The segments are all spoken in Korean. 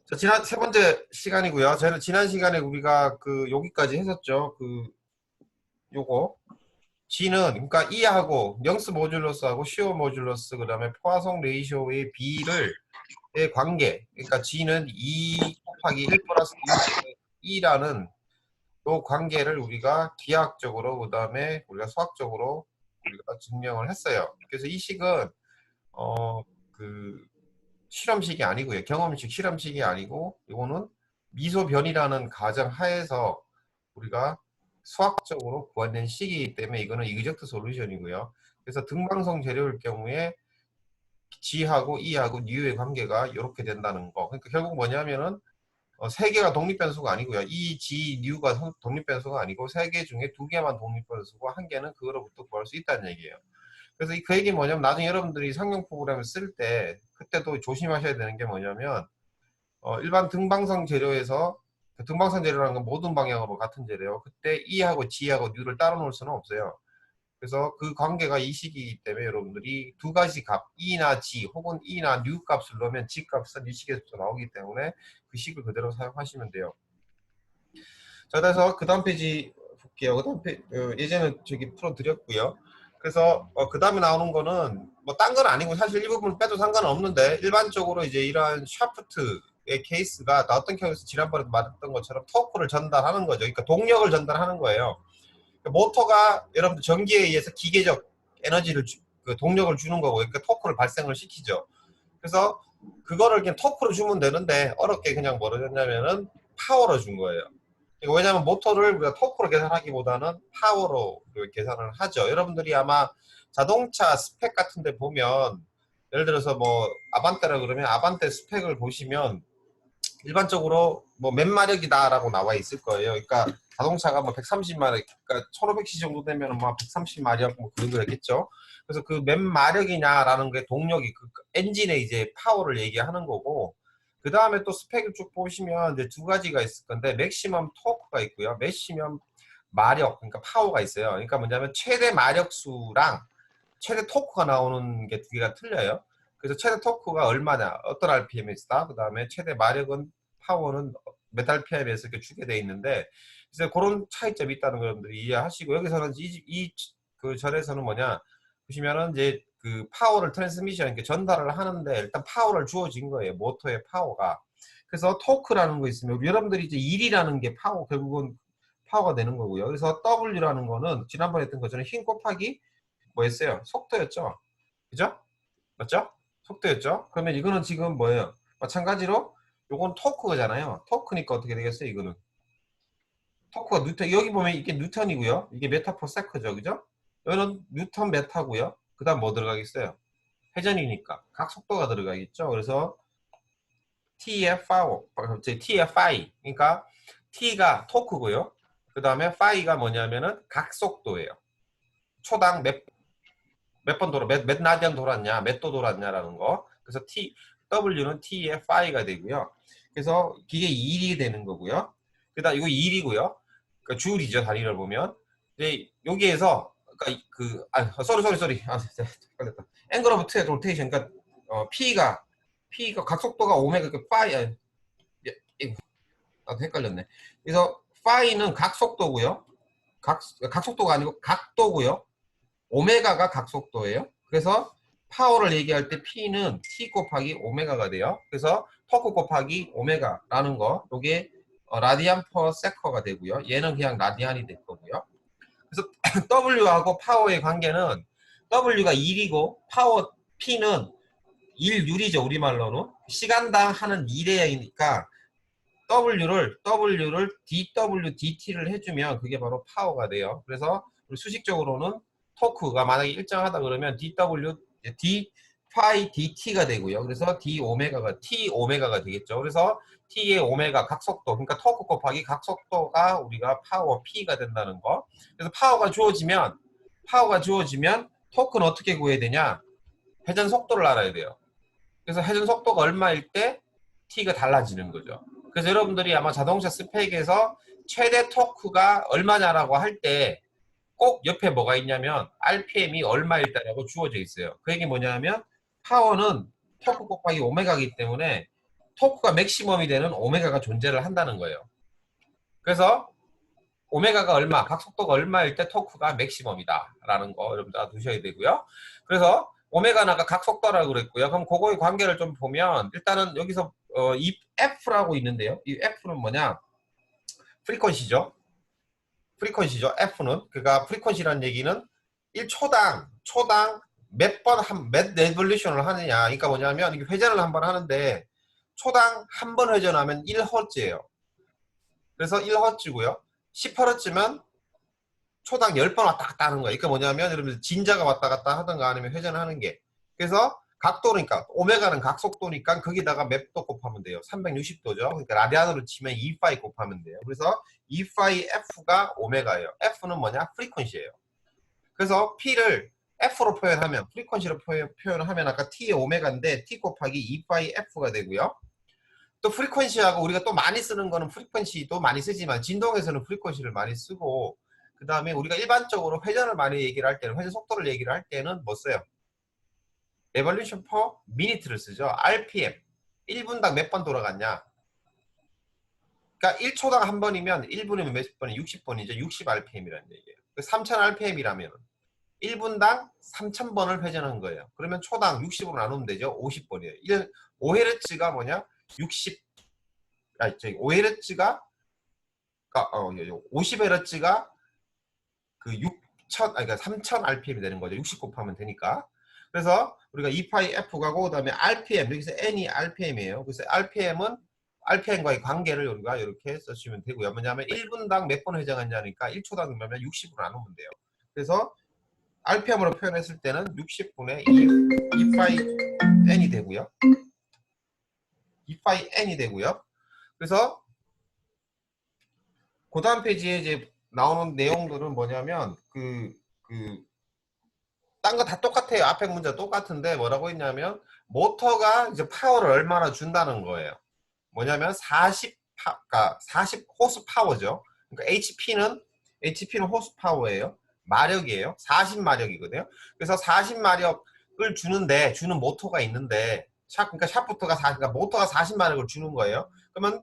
자, 지난 세 번째 시간이고요. 저는 지난 시간에 우리가 여기까지 했었죠. 요거 G는 그러니까 E하고 영스 모듈러스하고 시오 모듈러스 그다음에 포화성 레이쇼의 B를 의 관계. 그러니까 G는 2 곱하기 1 플러스 E라는 요 관계를 우리가 기하학적으로 그다음에 우리가 수학적으로 우리가 증명을 했어요. 그래서 이 식은 그 실험식이 아니고요. 경험식 실험식이 아니고 이거는 미소변이라는 가정 하에서 우리가 수학적으로 구현된 식이기 때문에 이거는 이그젝트 솔루션이고요. 그래서 등방성 재료일 경우에 G하고 E하고 U의 관계가 이렇게 된다는 거. 그러니까 결국 뭐냐면은 세 개가 독립변수가 아니고요. E, G, U가 독립변수가 아니고 세 개 중에 두 개만 독립변수고 한 개는 그거로부터 구할 수 있다는 얘기예요. 그래서 그 얘기 뭐냐면 나중에 여러분들이 상용 프로그램을 쓸 때 그때도 조심하셔야 되는 게 뭐냐면 일반 등방성 재료에서 등방성 재료라는 건 모든 방향으로 같은 재료예요. 그때 E하고 G하고 U를 따로 놓을 수는 없어요. 그래서 그 관계가 이 식이기 때문에 여러분들이 두 가지 값 E나 G 혹은 E나 U 값을 넣으면 G 값은 이 식에서 나오기 때문에 그 식을 그대로 사용하시면 돼요. 자, 그래서 그 다음 페이지 볼게요. 그 다음 예전에 저기 풀어드렸고요. 그래서 그 다음에 나오는 거는 뭐 딴 건 아니고 사실 이 부분 빼도 상관은 없는데 일반적으로 이제 이러한 샤프트의 케이스가 나 어떤 케이스 지난번에도 말했던 것처럼 토크를 전달하는 거죠. 그러니까 동력을 전달하는 거예요. 그러니까 모터가 여러분들 전기에 의해서 기계적 에너지를 동력을 주는 거고 그러니까 토크를 발생을 시키죠. 그래서 그거를 그냥 토크로 주면 되는데 어렵게 그냥 뭐라 했냐면은 파워로 준 거예요. 왜냐하면 모터를 우리가 토크로 계산하기보다는 파워로 계산을 하죠. 여러분들이 아마 자동차 스펙 같은 데 보면 예를 들어서 뭐 아반떼라 그러면 아반떼 스펙을 보시면 일반적으로 뭐 몇 마력이다라고 나와 있을 거예요. 그러니까 자동차가 뭐 130마력, 그러니까 1500cc 정도 되면 뭐 130마력 뭐 그런 거겠죠. 그래서 그 몇 마력이냐라는 게 동력이 그 엔진의 이제 파워를 얘기하는 거고, 그 다음에 또 스펙을 쭉 보시면 이제 두 가지가 있을 건데 맥시멈 토크가 있고요, 맥시멈 마력, 그러니까 파워가 있어요. 그러니까 뭐냐면 최대 마력수랑 최대 토크가 나오는 게 두 개가 틀려요. 그래서 최대 토크가 얼마냐, 어떤 RPM에 있다. 그 다음에 최대 마력은 파워는 몇 RPM에서 이렇게 주게 돼 있는데, 그래서 그런 차이점이 있다는 걸 여러분들이 이해하시고, 여기서는 그 절에서는 뭐냐 보시면은 이제 그 파워를 트랜스미션 이렇게 전달을 하는데 일단 파워를 주어진 거예요. 모터의 파워가. 그래서 토크라는 거 있으면 여러분들이 이제 1이라는 게 파워, 결국은 파워가 되는 거고요. 그래서 W라는 거는 지난번에 했던 것처럼 힘 곱하기 뭐였어요? 속도였죠. 그죠? 맞죠? 속도였죠? 그러면 이거는 지금 뭐예요? 마찬가지로 요건 토크잖아요. 토크니까 어떻게 되겠어요? 이거는 토크가 뉴턴, 여기 보면 이게 뉴턴이고요. 이게 메타 퍼 세크죠. 그죠? 여기는 뉴턴 메타고요. 그 다음 뭐 들어가겠어요? 회전이니까 각 속도가 들어가겠죠. 그래서 TFI, 그러니까 T가 토크고요. 그 다음에 파이가 뭐냐면은 각 속도예요. 초당 몇 번 몇 라디안 돌았냐, 몇 도 돌았냐라는 거. 그래서 W는 TFI가 되고요. 그래서 기계 1이 되는 거고요. 그다음 이거 1이고요. 그러니까 줄이죠, 단위를 보면. 이제 여기에서 그러니까 쏘리. 걸렸다. 앵글 오브 로테이션. 그러니까 P가 각속도가 오메가 그 파이 나도 헷갈렸네. 그래서 파이는 각속도고요. 각속도가 아니고 각도고요. 오메가가 각속도예요. 그래서 파워를 얘기할 때 P는 T 곱하기 오메가가 돼요. 그래서 토크 곱하기 오메가라는 거, 요게 라디안 퍼 세커가 되고요. 얘는 그냥 라디안이 될 거고요. 그래서 W하고 파워의 관계는 W가 1이고 파워 P는 1율이죠. 우리말로는 시간당 하는 일회이니까 W를 dWdt를 해주면 그게 바로 파워가 돼요. 그래서 수식적으로는 토크가 만약에 일정하다 그러면 d 파이 dt가 되고요. 그래서 d 오메가가 t 오메가가 되겠죠. 그래서 t의 오메가 각속도, 그러니까 토크 곱하기 각속도가 우리가 파워 p가 된다는 거. 그래서 파워가 주어지면 토크는 어떻게 구해야 되냐? 회전 속도를 알아야 돼요. 그래서 회전 속도가 얼마일 때 t가 달라지는 거죠. 그래서 여러분들이 아마 자동차 스펙에서 최대 토크가 얼마냐라고 할 때 꼭 옆에 뭐가 있냐면 RPM이 얼마일 때라고 주어져 있어요. 그 얘기 뭐냐면 파워는 토크 곱하기 오메가이기 때문에 토크가 맥시멈이 되는 오메가가 존재를 한다는 거예요. 그래서 오메가가 얼마, 각속도가 얼마일 때 토크가 맥시멈이다 라는 거 여러분들 다 두셔야 되고요. 그래서 오메가는 아까 각속도라고 그랬고요. 그럼 그거의 관계를 좀 보면 일단은 여기서 이 F라고 있는데요. 이 F는 뭐냐? 프리퀀시죠. 프리퀀시죠. F는. 그러니까 프리퀀시라는 얘기는 1초당 몇 레볼루션을 하느냐. 그러니까 뭐냐면 이게 회전을 한 번 하는데 초당 한 번 회전하면 1허츠예요. 그래서 1허츠고요. 10허츠면 초당 10번 왔다 갔다 하는 거예요. 그러니까 뭐냐면 여러분들 진자가 왔다 갔다 하든가 아니면 회전을 하는 게. 그래서 각도니까 오메가는 각속도니까 거기다가 몇 도 곱하면 돼요. 360도죠. 그러니까 라디안으로 치면 2파이 곱하면 돼요. 그래서 2파이 F가 오메가예요. F는 뭐냐? 프리퀀시예요. 그래서 P를 F로 표현하면 프리퀀시로 표현하면 아까 T의 오메가인데 T 곱하기 2파이 F가 되고요. 또 프리퀀시하고 우리가 또 많이 쓰는 거는 프리퀀시도 많이 쓰지만 진동에서는 프리퀀시를 많이 쓰고 그 다음에 우리가 일반적으로 회전을 많이 얘기를 할 때는 회전 속도를 얘기를 할 때는 뭐 써요? 레볼루션 per minute를 쓰죠. RPM 1분당 몇 번 돌아갔냐? 그러니까 1초당 한 번이면 1분이면 몇 번이 60번이죠. 60rpm이라는 얘기예요. 3000rpm이라면 1분당 3000번을 회전한 거예요. 그러면 초당 60으로 나누면 되죠. 50번이에요. 5Hz가 뭐냐? 5Hz가 50Hz가 그 6000, 그러니까 3000rpm이 되는 거죠. 60 곱하면 되니까. 그래서 우리가 2파이 F 가고 그다음에 RPM 여기서 N이 RPM이에요. 그래서 RPM과의 관계를 우리가 이렇게 써주시면 되고요. 뭐냐면 1분당 몇 번 회전하냐니까 1초당 그러면 60으로 나누면 돼요. 그래서 RPM으로 표현했을 때는 60분의 2파이 N이 되고요. 2파이 N이 되고요. 그래서 그 다음 페이지에 이제 나오는 내용들은 뭐냐면 딴 거 다 똑같아요. 앞에 문제 똑같은데 뭐라고 했냐면 모터가 이제 파워를 얼마나 준다는 거예요. 뭐냐면 40 호스 파워죠. 그러니까 HP는 호스 파워예요. 마력이에요. 40마력이거든요. 그래서 40마력을 주는 모터가 있는데 그러니까 샤프트가 그러니까 모터가 40마력을 주는 거예요. 그러면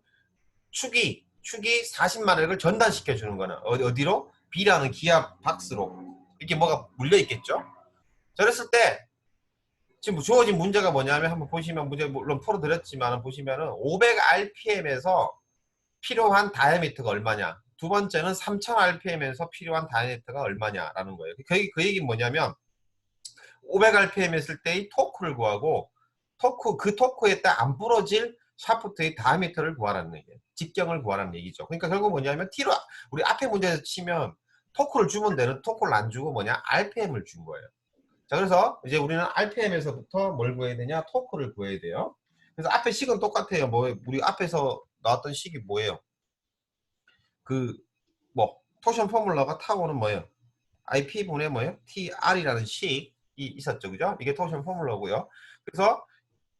축이 40마력을 전달시켜 주는 거는 어디로? B라는 기압 박스로 이렇게 뭐가 물려 있겠죠. 자, 그랬을 때 지금 주어진 문제가 뭐냐면 한번 보시면 문제 물론 풀어드렸지만 보시면은 500rpm에서 필요한 다이아미터가 얼마냐. 두 번째는 3000rpm에서 필요한 다이아미터가 얼마냐라는 거예요. 그 얘기는 뭐냐면 500rpm 했을 때의 토크를 구하고 그 토크에 딱 안 부러질 샤프트의 다이아미터를 구하라는 얘기예요. 직경을 구하라는 얘기죠. 그러니까 결국 뭐냐면 T로 우리 앞에 문제에서 치면 토크를 주면 되는 토크를 안 주고 뭐냐 RPM을 준 거예요. 자, 그래서 이제 우리는 RPM에서부터 뭘 구해야 되냐? 토크를 구해야 돼요. 그래서 앞에 식은 똑같아요. 우리 앞에서 나왔던 식이 뭐예요? 토션 포뮬러가 타고는 뭐예요? IP분의 뭐예요? TR이라는 식이 있었죠. 그죠? 이게 토션 포뮬러고요. 그래서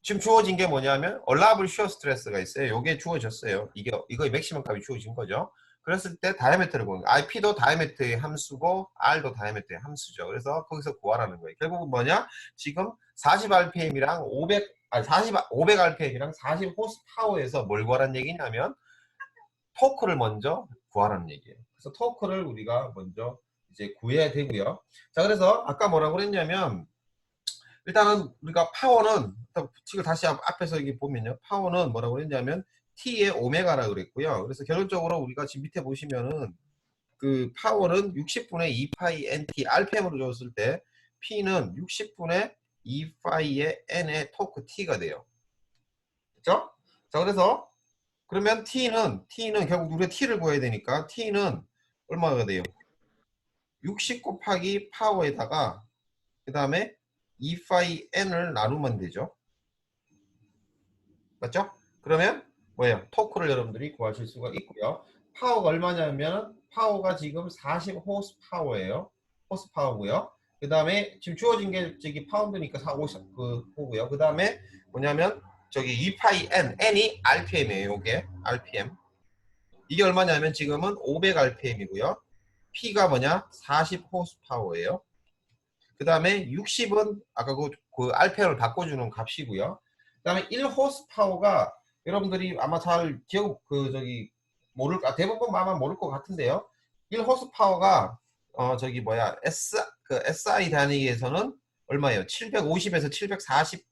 지금 주어진 게 뭐냐면 얼라블 슈어 스트레스가 있어요. 이게 주어졌어요. 이거의 맥시멈 값이 주어진 거죠. 그랬을 때 다이아미터를 구하는 거예요. IP도 다이아미터의 함수고 R도 다이아미터의 함수죠. 그래서 거기서 구하라는 거예요. 결국은 뭐냐? 지금 40rpm이랑 500rpm이랑 40 호스 파워에서 뭘 구하라는 얘기냐면 토크를 먼저 구하라는 얘기예요. 그래서 토크를 우리가 먼저 이제 구해야 되고요. 자, 그래서 아까 뭐라고 그랬냐면 일단은 우리가 파워는 식을 다시 앞에서 여기 보면요. 파워는 뭐라고 했냐면 T의 오메가라 그랬고요. 그래서 결론적으로 우리가 지금 밑에 보시면은 그 파워는 60분의 2파이 NT RPM으로 줬을 때 P는 60분의 2파이의 N의 토크 T가 돼요. 그렇죠? 자, 그래서 그러면 T는 결국 우리가 T를 구해야 되니까 T는 얼마가 돼요? 60 곱하기 파워에다가 그 다음에 2파이 n을 나누면 되죠. 맞죠? 그러면 뭐예요? 토크를 여러분들이 구하실 수가 있고요. 파워가 얼마냐면 파워가 지금 40 호스 파워예요. 호스 파워고요. 그 다음에 지금 주어진 게 저기 파운드니까 50 그거고요. 그 다음에 뭐냐면 저기 2파이 n이 rpm이에요. 이게 rpm. 이게 얼마냐면 지금은 500rpm이고요. P가 뭐냐? 40 호스 파워예요. 그 다음에 60은 아까 그 RPM을 바꿔주는 값이고요. 그 다음에 1호스 파워가 여러분들이 아마 잘 기억 모를 대부분 아마 모를 것 같은데요. 1호스파워가 저기 뭐야 SI 단위에서는 얼마예요? 750에서 740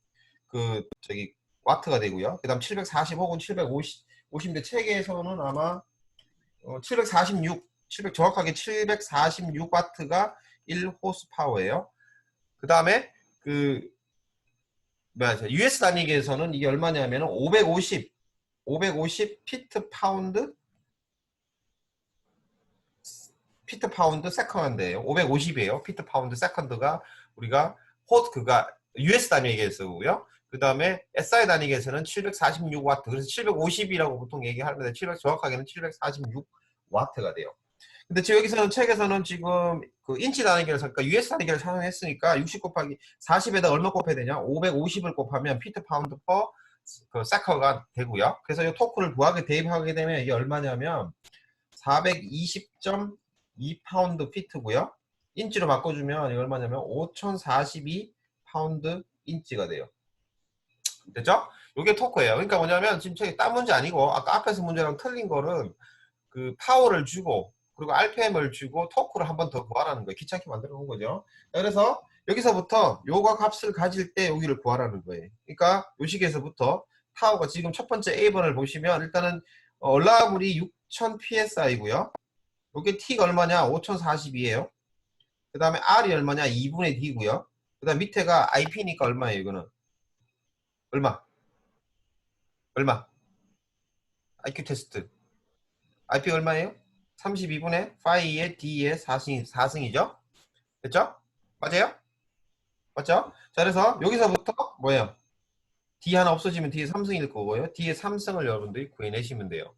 저기 와트가 되고요. 그다음 740 혹은 750인데 체계에서는 아마 746 정확하게 746와트가 1호스파워예요. 그 다음에 US 단위계에서는 이게 얼마냐면 550 피트 파운드 세컨드예요. 550이에요. 피트 파운드 세컨드가 우리가 그가 US 단위계에서고요. 그 다음에 SI 단위계에서는 746와트. 그래서 750이라고 보통 얘기하는데 정확하게는 746와트가 돼요. 근데 지금 여기서는 책에서는 지금 인치 단위계에서 그러니까 US 단위계를 사용했으니까 60 곱하기 40에다 얼마 곱해야 되냐? 550을 곱하면 피트 파운드 퍼 세커가 되고요. 그래서 이 토크를 구하게 대입하게 되면 이게 얼마냐면 420.2파운드 피트고요. 인치로 바꿔주면 이게 얼마냐면 5042 파운드 인치가 돼요. 됐죠? 이게 토크예요. 그러니까 뭐냐면 지금 책이 딴 문제 아니고 아까 앞에서 문제랑 틀린 거는 파워를 주고 그리고 RPM을 주고 토크를 한 번 더 구하라는 거예요. 귀찮게 만들어 놓은 거죠. 그래서 여기서부터 요가 값을 가질 때 여기를 구하라는 거예요. 그러니까 요 식에서부터 타워가 지금 첫 번째 A번을 보시면 일단은 얼라물이 6000 PSI고요. 요게 T가 얼마냐? 5042예요. 그 다음에 R이 얼마냐? 2분의 D고요. 그 다음 밑에가 IP니까 얼마예요? 이거는 얼마? IQ 테스트 IP 얼마예요? 32분의 파이의 D의 4승이죠? 됐죠? 맞아요? 맞죠? 자, 그래서 여기서부터 뭐예요? D 하나 없어지면 D의 3승일 거고요. D의 3승을 여러분들이 구해내시면 돼요.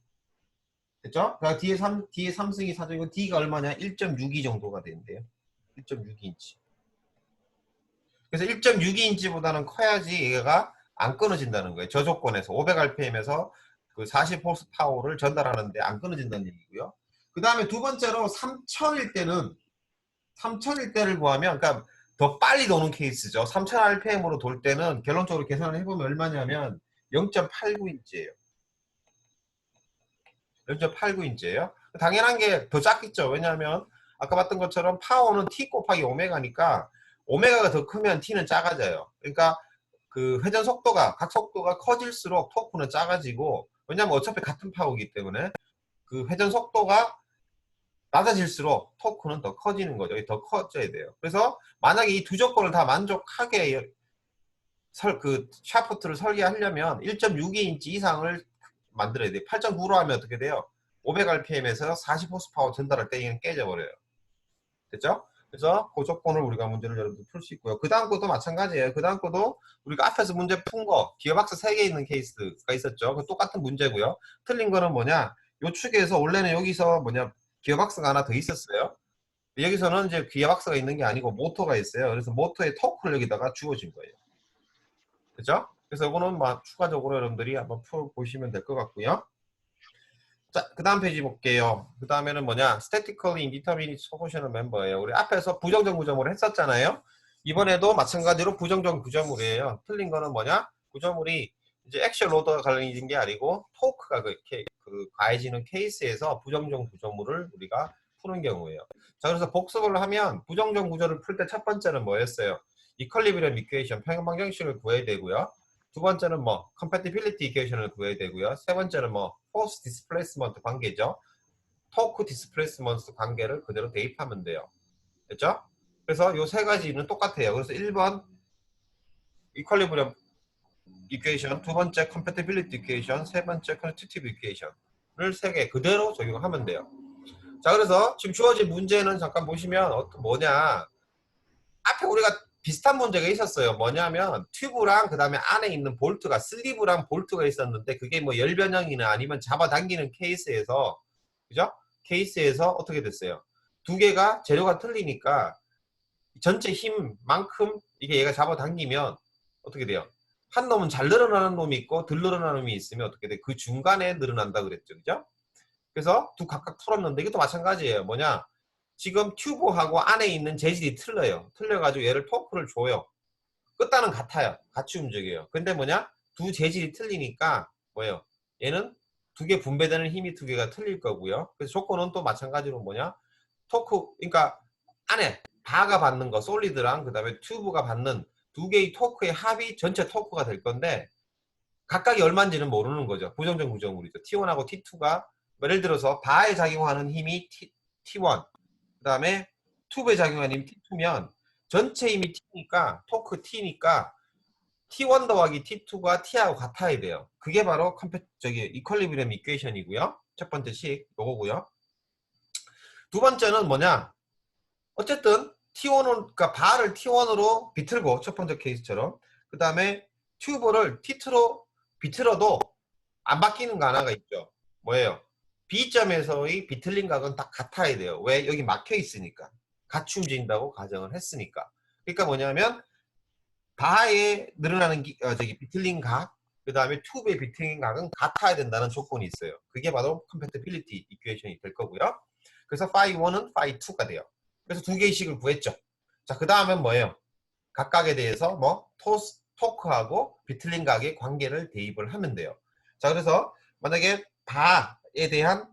됐죠? 그러니까 D의 3승이 사정이고 D가 얼마냐? 1.62 정도가 되는데요. 1.62인치. 그래서 1.62인치보다는 커야지 얘가 안 끊어진다는 거예요. 저 조건에서 500rpm에서 40호스 파워를 전달하는데 안 끊어진다는 얘기고요. 그 다음에 두 번째로 3000일 때를 구하면 그러니까 더 빨리 도는 케이스죠. 3000rpm으로 돌 때는 결론적으로 계산을 해보면 얼마냐면 0.89인치예요. 0.89인치예요. 당연한 게 더 작겠죠. 왜냐하면 아까 봤던 것처럼 파워는 T 곱하기 오메가니까 오메가가 더 크면 T는 작아져요. 그러니까 회전 속도가 각 속도가 커질수록 토크는 작아지고 왜냐하면 어차피 같은 파워이기 때문에 회전 속도가 낮아질수록 토크는 더 커지는 거죠. 더 커져야 돼요. 그래서 만약에 이 두 조건을 다 만족하게 샤프트를 설계하려면 1.62인치 이상을 만들어야 돼요. 8.9로 하면 어떻게 돼요? 500rpm에서 40호스파워 전달할 때 이건 깨져버려요. 됐죠? 그래서 그 조건을 우리가 문제를 여러분들 풀 수 있고요. 그 다음 것도 마찬가지예요. 그 다음 것도 우리가 앞에서 문제 푼 거, 기어박스 3개 있는 케이스가 있었죠. 그 똑같은 문제고요. 틀린 거는 뭐냐? 요 축에서 원래는 여기서 기어박스가 하나 더 있었어요. 여기서는 이제 기어박스가 있는 게 아니고 모터가 있어요. 그래서 모터의 토크를 여기다가 주어진 거예요. 그죠? 그래서 이거는 추가적으로 여러분들이 한번 풀어보시면 될 것 같고요. 자, 그 다음 페이지 볼게요. 그 다음에는 뭐냐? Statically Indeterminate Solution Member예요. 우리 앞에서 부정적 구조물을 했었잖아요. 이번에도 마찬가지로 부정적 구조물이에요. 틀린 거는 뭐냐? 구조물이 이제 액션 로더가 걸리는 게 아니고 토크가 가해지는 케이스에서 부정적 구조물을 우리가 푸는 경우예요. 자, 그래서 복습을 하면 부정적 구조를 풀 때 첫 번째는 뭐였어요? 이퀄리브리엄 이퀘이션, 평형방정식을 구해야 되고요. 두 번째는 compatibility 이퀘이션을 구해야 되고요. 세 번째는 force displacement 관계죠. 토크 디스플레이스먼트 관계를 그대로 대입하면 돼요. 됐죠? 그래서 이 세 가지는 똑같아요. 그래서 1번 이퀄리브리엄 이퀘이션, 두 번째 compatibility 이퀘이션, 세 번째 quantitative 이퀘이션을 세 개 그대로 적용하면 돼요. 자, 그래서 지금 주어진 문제는 잠깐 보시면 뭐냐? 앞에 우리가 비슷한 문제가 있었어요. 뭐냐면 튜브랑 그 다음에 안에 있는 볼트가 슬리브랑 볼트가 있었는데 그게 열변형이나 아니면 잡아당기는 케이스에서 그죠? 케이스에서 어떻게 됐어요? 두 개가 재료가 틀리니까 전체 힘만큼 이게 얘가 잡아당기면 어떻게 돼요? 한 놈은 잘 늘어나는 놈이 있고 덜 늘어나는 놈이 있으면 어떻게 돼? 그 중간에 늘어난다 그랬죠. 그죠? 그래서 두 각각 풀었는데 이것도 마찬가지예요. 뭐냐? 지금 튜브하고 안에 있는 재질이 틀려요. 틀려가지고 얘를 토크를 줘요. 끝단은 같아요. 같이 움직여요. 근데 뭐냐? 두 재질이 틀리니까 뭐예요? 얘는 두 개 분배되는 힘이 두 개가 틀릴 거고요. 그래서 조건은 또 마찬가지로 뭐냐? 토크, 그러니까 안에 바가 받는 거, 솔리드랑 그 다음에 튜브가 받는 두 개의 토크의 합이 전체 토크가 될 건데 각각이 얼마인지는 모르는 거죠. 부정적 구조물이죠. T1하고 T2가 예를 들어서 바에 작용하는 힘이 T1, 그 다음에 튜브에 작용하는 힘이 T2면 전체 힘이 T니까 토크 T니까 T1 더하기 T2가 T하고 같아야 돼요. 그게 바로 이퀄리브리엄 이퀘이션이고요. 첫 번째 식 요거고요. 두 번째는 뭐냐? 어쨌든 T1은 그러니까 바를 T1으로 비틀고 첫 번째 케이스처럼 그 다음에 튜브를 T2로 비틀어도 안 바뀌는 거 하나가 있죠. 뭐예요? B점에서의 비틀린 각은 딱 같아야 돼요. 왜? 여기 막혀 있으니까. 같이 움직인다고 가정을 했으니까. 그러니까 뭐냐면 바에 늘어나는 비틀린 각, 그 다음에 튜브의 비틀린 각은 같아야 된다는 조건이 있어요. 그게 바로 컴패티빌리티 이퀘이션이 될 거고요. 그래서 phi 1은 phi 2가 돼요. 그래서 두 개의 식을 구했죠. 자, 그 다음엔 뭐예요? 각각에 대해서 뭐 토크하고 비틀린 각의 관계를 대입을 하면 돼요. 자, 그래서 만약에 바에 대한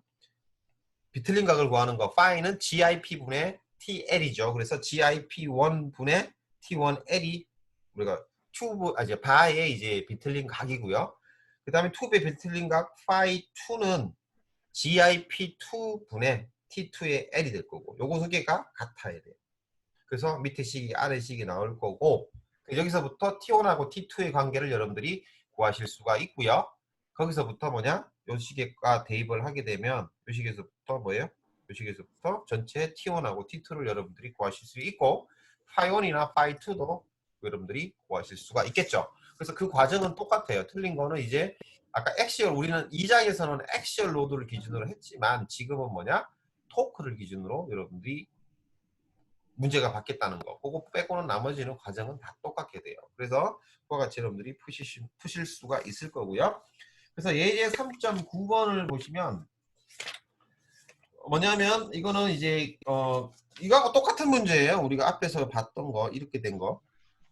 비틀린 각을 구하는 거 phi는 GIP분의 TL이죠. 그래서 GIP1분의 T1L이 우리가 튜브 이제 바의 이제 비틀린 각이고요. 그 다음에 튜브의 비틀린 각 phi 2는 GIP2분의 T2의 L이 될 거고 요거 두 개가 같아야 돼요. 그래서 밑에 식이 아래 식이 나올 거고 여기서부터 T1하고 T2의 관계를 여러분들이 구하실 수가 있고요. 거기서부터 뭐냐? 요 식에가 대입을 하게 되면 요 식에서부터 뭐예요? 요 식에서부터 전체 T1하고 T2를 여러분들이 구하실 수 있고 phi1이나 phi2도 여러분들이 구하실 수가 있겠죠. 그래서 그 과정은 똑같아요. 틀린 거는 이제 아까 액시얼 우리는 2장에서는 액시얼 로드를 기준으로 했지만 지금은 뭐냐? 토크를 기준으로 여러분들이 문제가 받겠다는 거. 그거 빼고는 나머지는 과정은 다 똑같게 돼요. 그래서 그와 같이 여러분들이 푸실 수가 있을 거고요. 그래서 예제 3.9번을 보시면 뭐냐면 이거는 이제 이거하고 똑같은 문제예요. 우리가 앞에서 봤던 거 이렇게 된 거.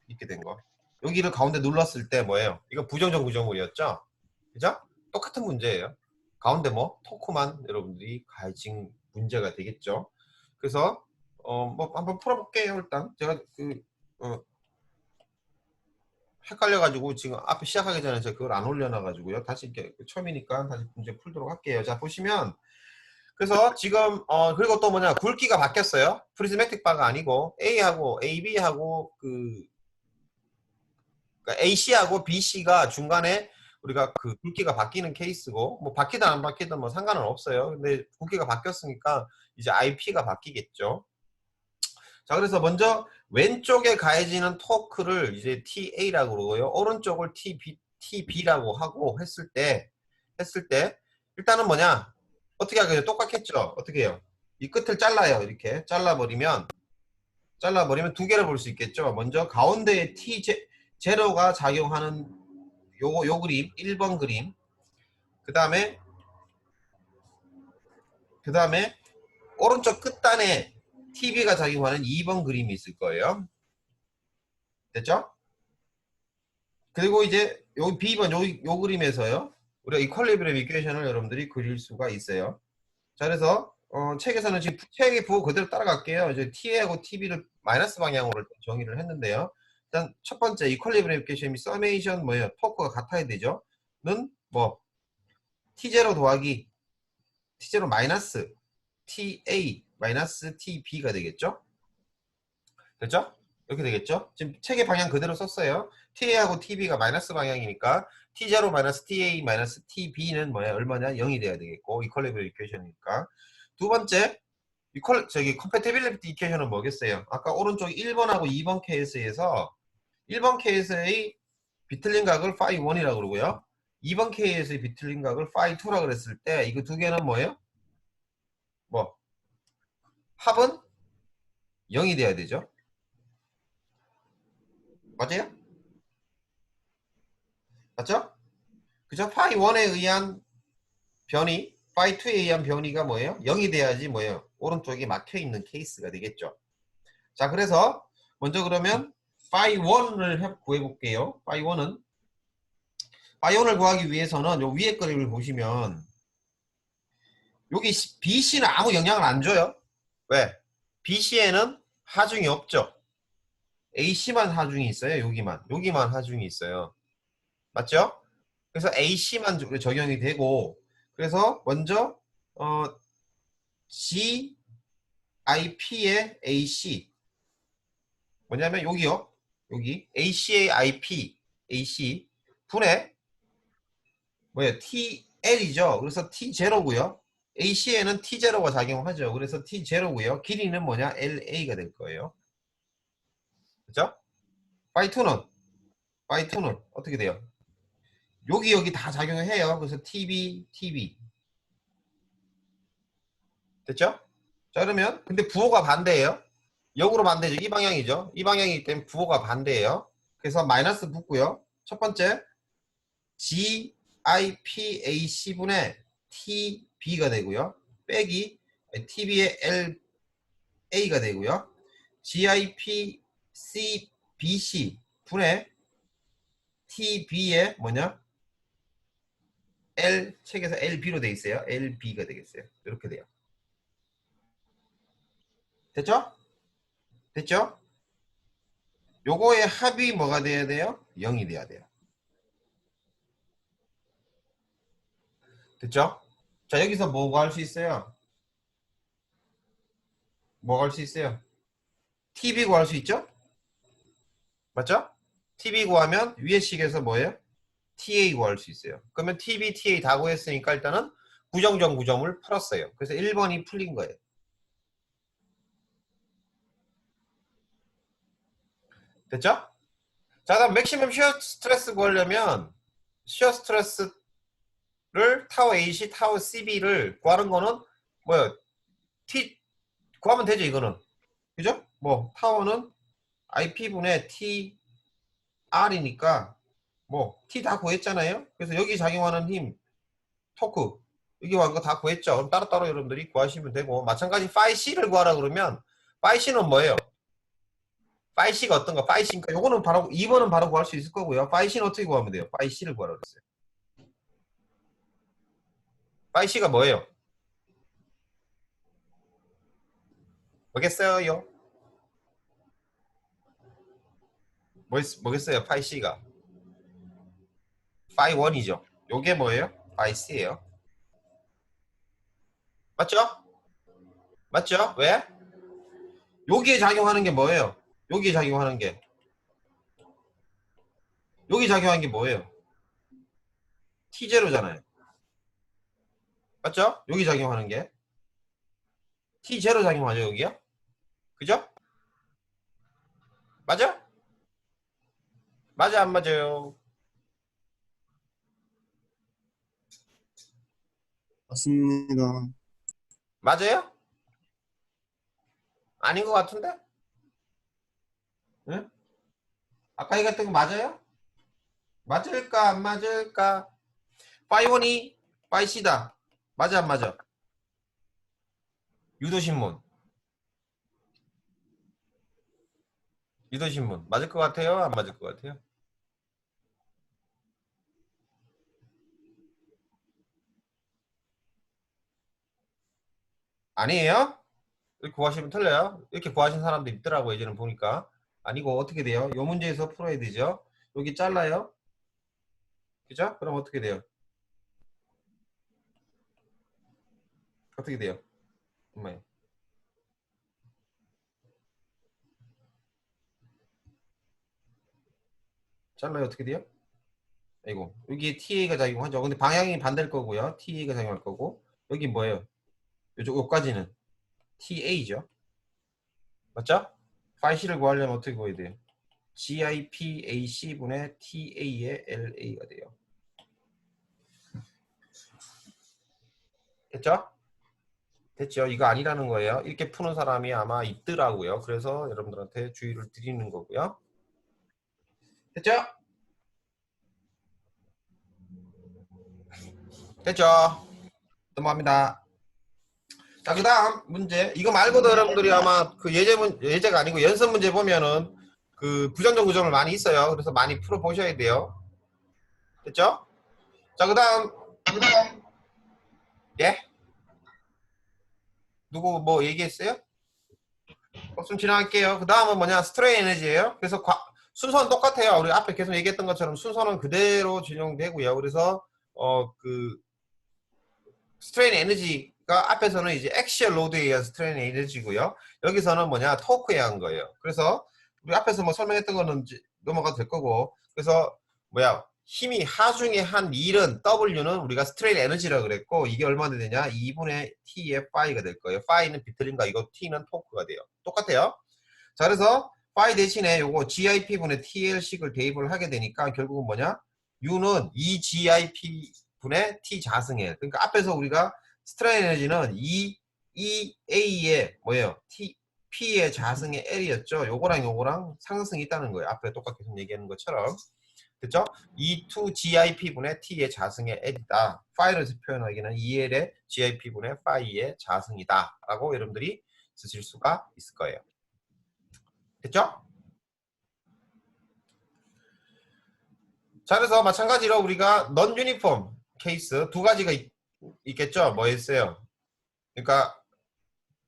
이렇게 된 거. 여기를 가운데 눌렀을 때 뭐예요? 이거 부정적 구조물이었죠? 그죠? 똑같은 문제예요. 가운데 뭐 토크만 여러분들이 가진 문제가 되겠죠. 그래서 뭐 한번 풀어볼게요. 일단 제가 헷갈려가지고 지금 앞에 시작하기 전에 제가 그걸 안 올려놔가지고요. 다시 이렇게 처음이니까 다시 문제 풀도록 할게요. 자 보시면 그래서 지금 그리고 또 뭐냐 굵기가 바뀌었어요. 프리즈매틱 바가 아니고 A하고 AB하고 그러니까 AC하고 BC가 중간에 우리가 그 굵기가 바뀌는 케이스고 뭐 바뀌든 안 바뀌든 뭐 상관은 없어요. 근데 굵기가 바뀌었으니까 이제 IP가 바뀌겠죠. 자 그래서 먼저 왼쪽에 가해지는 토크를 이제 TA라고 그러고요. 오른쪽을 TB라고 하고 했을 때 일단은 뭐냐 어떻게 하겠죠? 똑같겠죠. 어떻게 해요? 이 끝을 잘라요. 이렇게 잘라버리면 두 개를 볼 수 있겠죠. 먼저 가운데에 T0가 작용하는 요 그림 1번 그림 그 다음에 오른쪽 끝단에 TB가 작용하는 2번 그림이 있을 거예요. 됐죠? 그리고 이제 여기 B번 요 그림에서요. 우리가 이퀄리브리엄 이퀘이션을 여러분들이 그릴 수가 있어요. 자 그래서 책에서는 지금 책의 부호 그대로 따라갈게요. 이제 T하고 TB를 마이너스 방향으로 정의를 했는데요. 일단 첫 번째 이퀄리브리엄 이퀘이션이 서메이션 뭐예요? 토크가 같아야 되죠. 는 뭐 T0 더하기 T0 마이너스 TA 마이너스 TB가 되겠죠? 됐죠? 이렇게 되겠죠? 지금 책의 방향 그대로 썼어요. TA하고 TB가 마이너스 방향이니까 T0 마이너스 TA 마이너스 TB는 뭐야? 얼마냐? 0이 돼야 되겠고 이퀄리브리엄 이퀘이션이니까 두 번째 컴패티빌리티 이퀘이션은 뭐겠어요? 아까 오른쪽 1번하고 2번 케이스에서 1번 케이스의 비틀린 각을 phi 1이라고 그러고요. 2번 케이스의 비틀린 각을 phi 2라고 그랬을 때 이거 두 개는 뭐예요? 뭐 합은 0이 돼야 되죠. 맞아요? 맞죠? 그죠? 파이 1에 의한 변이, 파이 2에 의한 변이가 뭐예요? 0이 돼야지 뭐예요? 오른쪽이 막혀있는 케이스가 되겠죠. 자, 그래서 먼저 그러면 파이 1을 구해볼게요. 파이 1은 파이온을 구하기 위해서는 요 위에 그림을 보시면 여기 BC는 아무 영향을 안 줘요. 왜? BC에는 하중이 없죠. AC만 하중이 있어요. 여기만 하중이 있어요. 맞죠? 그래서 AC만 적용이 되고 그래서 먼저 GIP의 AC 뭐냐면 여기요. 여기 AC의 AC 분의 뭐예요? TL이죠. 그래서 T0고요. AC에는 T0가 작용하죠. 그래서 T0고요. 길이는 뭐냐? LA가 될 거예요. 그죠? 파이2는 어떻게 돼요? 여기 다 작용을 해요. 그래서 TB 됐죠? 자 그러면 근데 부호가 반대예요. 역으로 반대죠. 이 방향이죠. 이 방향이기 때문에 부호가 반대예요. 그래서 마이너스 붙고요. 첫 번째 GIPAC분의 TB가 되고요. 빼기 TB의 LA가 되고요. GIPCBC 분의 TB의 뭐냐? L 책에서 LB로 돼 있어요. LB가 되겠어요. 이렇게 돼요. 됐죠? 됐죠? 요거의 합이 뭐가 돼야 돼요? 0이 돼야 돼요. 됐죠? 자 여기서 뭐가 할 수 있어요? 뭐가 할 수 있어요? TB 구할 수 있죠? 맞죠? TB 구하면 위의 식에서 뭐예요? TA 구할 수 있어요. 그러면 TB, TA 다 구했으니까 일단은 부정정 구점을 풀었어요. 그래서 1번이 풀린 거예요. 됐죠? 자 다음 맥시멈 시어 스트레스 구하려면 시어 스트레스를 타워 AC, 타워 CB를 구하는 거는 뭐예요? T 구하면 되죠 이거는. 그죠? 뭐 타워는 IP분의 TR이니까 뭐 T 다 구했잖아요. 그래서 여기 작용하는 힘 토크 여기 왔는 거 다 구했죠. 그럼 따로따로 여러분들이 구하시면 되고 마찬가지 파이 C를 구하라 그러면 파이 C는 뭐예요? 파이 C가 어떤 거? 파이 C니까 요거는 바로 2번은 바로 구할 수 있을 거고요. 파이 C는 어떻게 구하면 돼요? 파이 C를 구하라 그랬어요. 파이 C가 뭐예요? 뭐겠어요? 뭐겠어요? 파이 C가 파이 1이죠. 요게 뭐예요? 파이 C예요. 맞죠? 맞죠? 왜? 여기에 작용하는 게 뭐예요? 여기에 작용하는 게 여기 작용하는 게 뭐예요? T0잖아요. 맞죠? 여기 작용하는 게 T0 작용하죠 여기요? 그죠? 맞아? 맞아 안 맞아요? 맞습니다. 맞아요? 아닌 것 같은데? 응? 아까 얘기했던 거 맞아요? 맞을까 안 맞을까? 파이원이 파이시다. 맞아 안 맞아? 유도신문 유도신문 맞을 것 같아요? 안 맞을 것 같아요? 아니에요? 이렇게 구하시면 틀려요. 이렇게 구하신 사람도 있더라고 예전에 보니까. 아니고 어떻게 돼요? 요 문제에서 풀어야 되죠. 여기 잘라요. 그죠? 그럼 어떻게 돼요? 어떻게 돼요? 정말 잘라요. 어떻게 돼요? 아이고 여기 TA가 작용하죠. 근데 방향이 반대일 거고요. TA가 작용할 거고 여기 뭐예요? 요쪽 요까지는 TA죠. 맞죠? 파이 C를 구하려면 어떻게 구해야 돼요? GIPAC분의 TA의 LA가 돼요. 됐죠? 됐죠? 이거 아니라는 거예요. 이렇게 푸는 사람이 아마 있더라고요. 그래서 여러분들한테 주의를 드리는 거고요. 됐죠? 됐죠? 넘어갑니다. 자, 그 다음 문제. 이거 말고도 여러분들이 아마 그 예제가 아니고 연습 문제 보면은 그 부정적 구점을 많이 있어요. 그래서 많이 풀어보셔야 돼요. 됐죠? 자, 그 다음, 예? 누구 뭐 얘기했어요? 좀 지나갈게요. 그 다음은 뭐냐? 스트레인 에너지예요. 그래서 순서는 똑같아요. 우리 앞에 계속 얘기했던 것처럼 순서는 그대로 진용되고요. 그래서 그 스트레인 에너지가 앞에서는 이제 액시얼 로드에 의한 스트레인 에너지고요. 여기서는 뭐냐? 토크에 의한 거예요. 그래서 우리 앞에서 뭐 설명했던 거는 넘어가도 될 거고. 그래서 뭐야? 힘이 하중에 한 일은 W는 우리가 스트레인 에너지라고 그랬고 이게 얼마나 되냐? 2분의 T의 파이가 될 거예요. 파이는 비틀린가 이거 T는 토크가 돼요. 똑같아요. 자, 그래서 파이 대신에 요거 GIP분의 TL식을 대입을 하게 되니까 결국은 뭐냐? U는 2GIP분의 T 자승에. 그러니까 앞에서 우리가 스트레인 에너지는 2A의 뭐예요? P의 자승의 L이었죠. 요거랑 요거랑 상승이 있다는 거예요. 앞에 똑같이 얘기하는 것처럼. 됐죠? 2GIP분의 T의 자승의 L이다. 파이를 표현하기는 2L의 GIP분의 파이의 자승이다. 라고 여러분들이 쓰실 수가 있을 거예요. 됐죠? 자, 그래서 마찬가지로 우리가 non 유니폼 케이스 두 가지가 있겠죠? 뭐였어요? 그러니까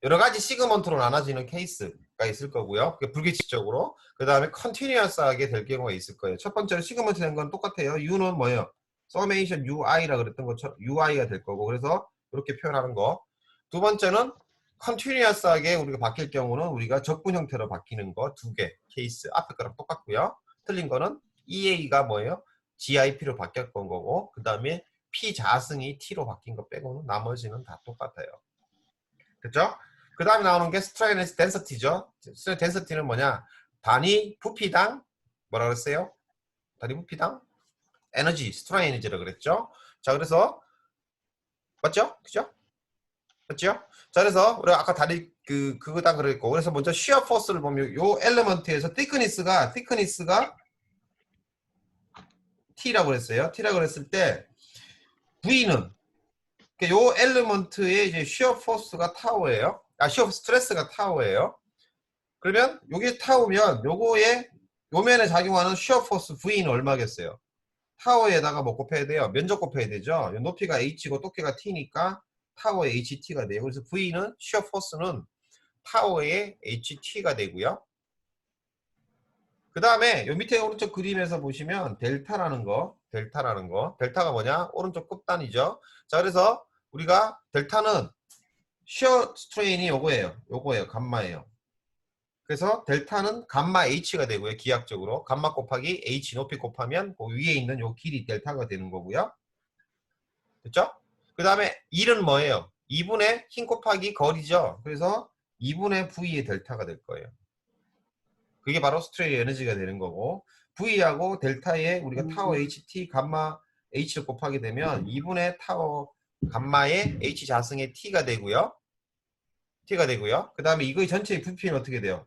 여러 가지 시그먼트로 나눠지는 케이스가 있을 거고요. 불규칙적으로. 그 다음에 컨티뉴어스하게 될 경우가 있을 거예요. 첫 번째로 시그먼트 된 건 똑같아요. U는 뭐예요? 서메이션 UI라 그랬던 것처럼 UI가 될 거고. 그래서 이렇게 표현하는 거. 두 번째는 컨티뉴어스하게 우리가 바뀔 경우는 우리가 적분 형태로 바뀌는 거 두 개 케이스. 앞에 거랑 똑같고요. 틀린 거는 EA가 뭐예요? GIP로 바뀌었던 거고. 그 다음에 P 자승이 T로 바뀐 거 빼고는 나머지는 다 똑같아요. 그죠? 그 다음에 나오는 게 스트레인 덴서티죠. 스트레인 덴서티는 뭐냐? 단위 부피당 뭐라 그랬어요? 단위 부피당 에너지, 스트레인 에너지라고 그랬죠. 자, 그래서 맞죠? 그죠? 맞죠? 자, 그래서 우리가 아까 다리 그거다 그랬고, 그래서 먼저 시어 포스를 보면 요 엘리먼트에서 thickness가 T라고 그랬어요. T라고 그랬을 때 V는 요 엘리먼트의 이제 시어 포스가 타워예요. 시어 스트레스가 타워예요. 그러면 요게 타오면 요거에 요면에 작용하는 시어 포스 V는 얼마겠어요? 타워에다가 뭐 곱해야 돼요? 면적 곱해야 되죠? 높이가 H고 두께가 T니까 타워의 HT가 돼요. 그래서 V는 시어 포스는 타워의 HT가 되고요. 그 다음에 요 밑에 오른쪽 그림에서 보시면 델타라는 거, 델타가 뭐냐? 오른쪽 끝단이죠. 자, 그래서 우리가 델타는 시어 스트레인이 요거예요. 감마예요. 그래서 델타는 감마 H가 되고요. 기하학적으로. 감마 곱하기 H 높이 곱하면 그 위에 있는 요 길이 델타가 되는 거고요. 됐죠? 그 다음에 1은 뭐예요? 2분의 힘 곱하기 거리죠. 그래서 2분의 V의 델타가 될 거예요. 그게 바로 스트레인 에너지가 되는 거고 V하고 델타에 우리가 타워 HT 감마 H를 곱하게 되면 2분의 타워 감마의 H 자승의 T가 되고요. 그 다음에 이거의 전체의 부피는 어떻게 돼요?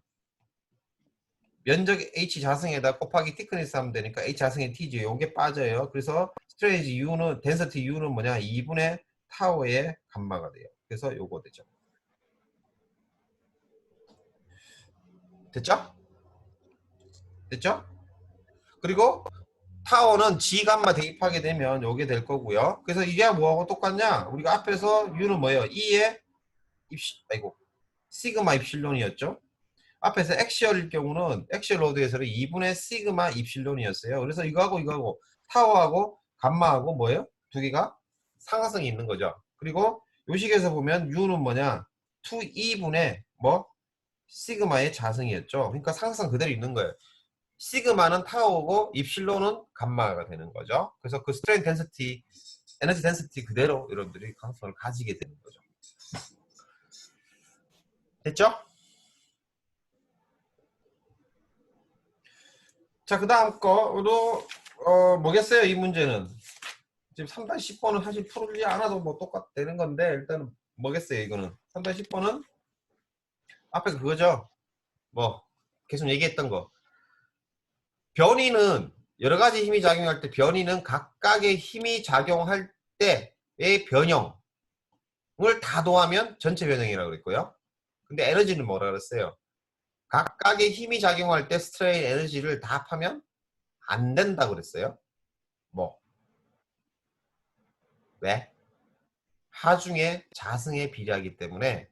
면적 H 자승에다 곱하기 티크니스 하면 되니까 H 자승의 T죠. 요게 빠져요. 그래서 스트레이지 U는 덴서티 U는 뭐냐? 2분의 타워의 감마가 돼요. 그래서 요거 되죠. 됐죠? 됐죠? 그리고 타워는 G 감마 대입하게 되면 요게 될 거고요. 그래서 이게 뭐하고 똑같냐? 우리가 앞에서 U는 뭐예요? E의 시그마 입실론이었죠. 앞에서 액시얼일 경우는 액시얼 로드에서는 2분의 시그마 입실론이었어요. 그래서 이거하고 타워하고 감마하고 뭐예요? 두 개가 상하성이 있는 거죠. 그리고 요 식에서 보면 U는 뭐냐? 2분의 뭐? 시그마의 자승이었죠. 그러니까 상하성 그대로 있는 거예요. 시그마는 타워고 입실론은 감마가 되는 거죠. 그래서 그 스트레인 덴시티, 에너지 덴시티 그대로 여러분들이 가능성을 가지게 되는 거죠. 됐죠? 자, 그 다음 거로 뭐겠어요? 이 문제는 지금 3-10번은 사실 풀지 않아도 뭐 똑같되는 건데 일단은 뭐겠어요? 이거는 3-10번은 앞에 그거죠. 뭐 계속 얘기했던 거. 변이는 여러 가지 힘이 작용할 때 변이는 각각의 힘이 작용할 때의 변형을 다 더하면 전체 변형이라고 그랬고요. 근데 에너지는 뭐라 그랬어요? 각각의 힘이 작용할 때 스트레인 에너지를 다 합하면 안 된다고 그랬어요. 뭐 왜? 하중의 자승에 비례하기 때문에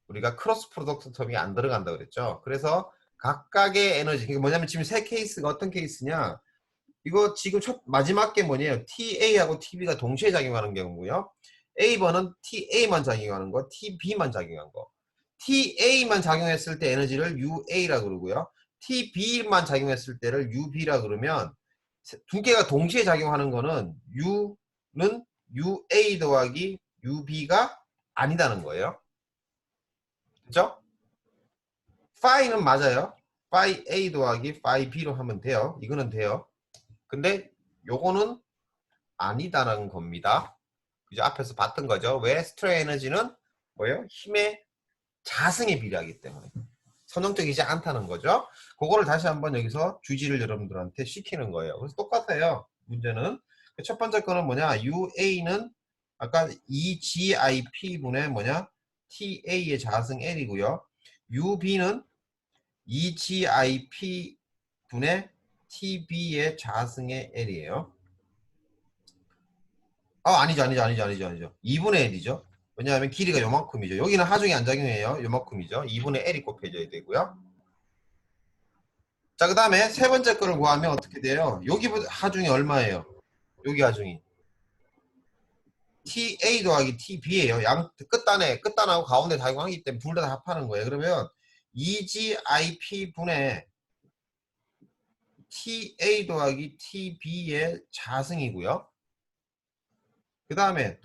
우리가 크로스 프로덕트 텀이 안 들어간다 그랬죠. 그래서 각각의 에너지, 이게 뭐냐면 지금 세 케이스가 어떤 케이스냐? 이거 지금 마지막 게 뭐냐면 TA하고 TB가 동시에 작용하는 경우고요. A번은 TA만 작용하는 거, TB만 작용한 거. TA만 작용했을 때 에너지를 UA라 그러고요. TB만 작용했을 때를 UB라 그러면 두 개가 동시에 작용하는 거는 U는 UA 더하기 UB가 아니다는 거예요. 그죠? 파이는 맞아요. 파이 A 더하기 파이 B로 하면 돼요. 이거는 돼요. 근데 요거는 아니다라는 겁니다. 그죠? 앞에서 봤던 거죠. 왜? 스트레이 에너지는 뭐예요? 힘의 자승에 비례하기 때문에 선형적이지 않다는 거죠. 그거를 다시 한번 여기서 주지를 여러분들한테 시키는 거예요. 그래서 똑같아요. 문제는 첫 번째 거는 뭐냐? UA는 아까 EGIP분의 뭐냐? TA의 자승 L이고요. UB는 EGIP분의 TB의 자승의 L이에요. 아니죠. 2분의 L이죠. 왜냐하면 길이가 요만큼이죠. 여기는 하중이 안 작용해요. 요만큼이죠. 2분의 L이 곱해져야 되고요. 자, 그 다음에 세 번째 거를 구하면 어떻게 돼요? 여기 하중이 얼마예요? 여기 하중이 TA 더하기 TB예요. 양 끝단하고 가운데 작용하기 때문에 둘 다 합하는 거예요. 그러면 EGIP분의 TA 더하기 TB의 자승이고요. 그 다음에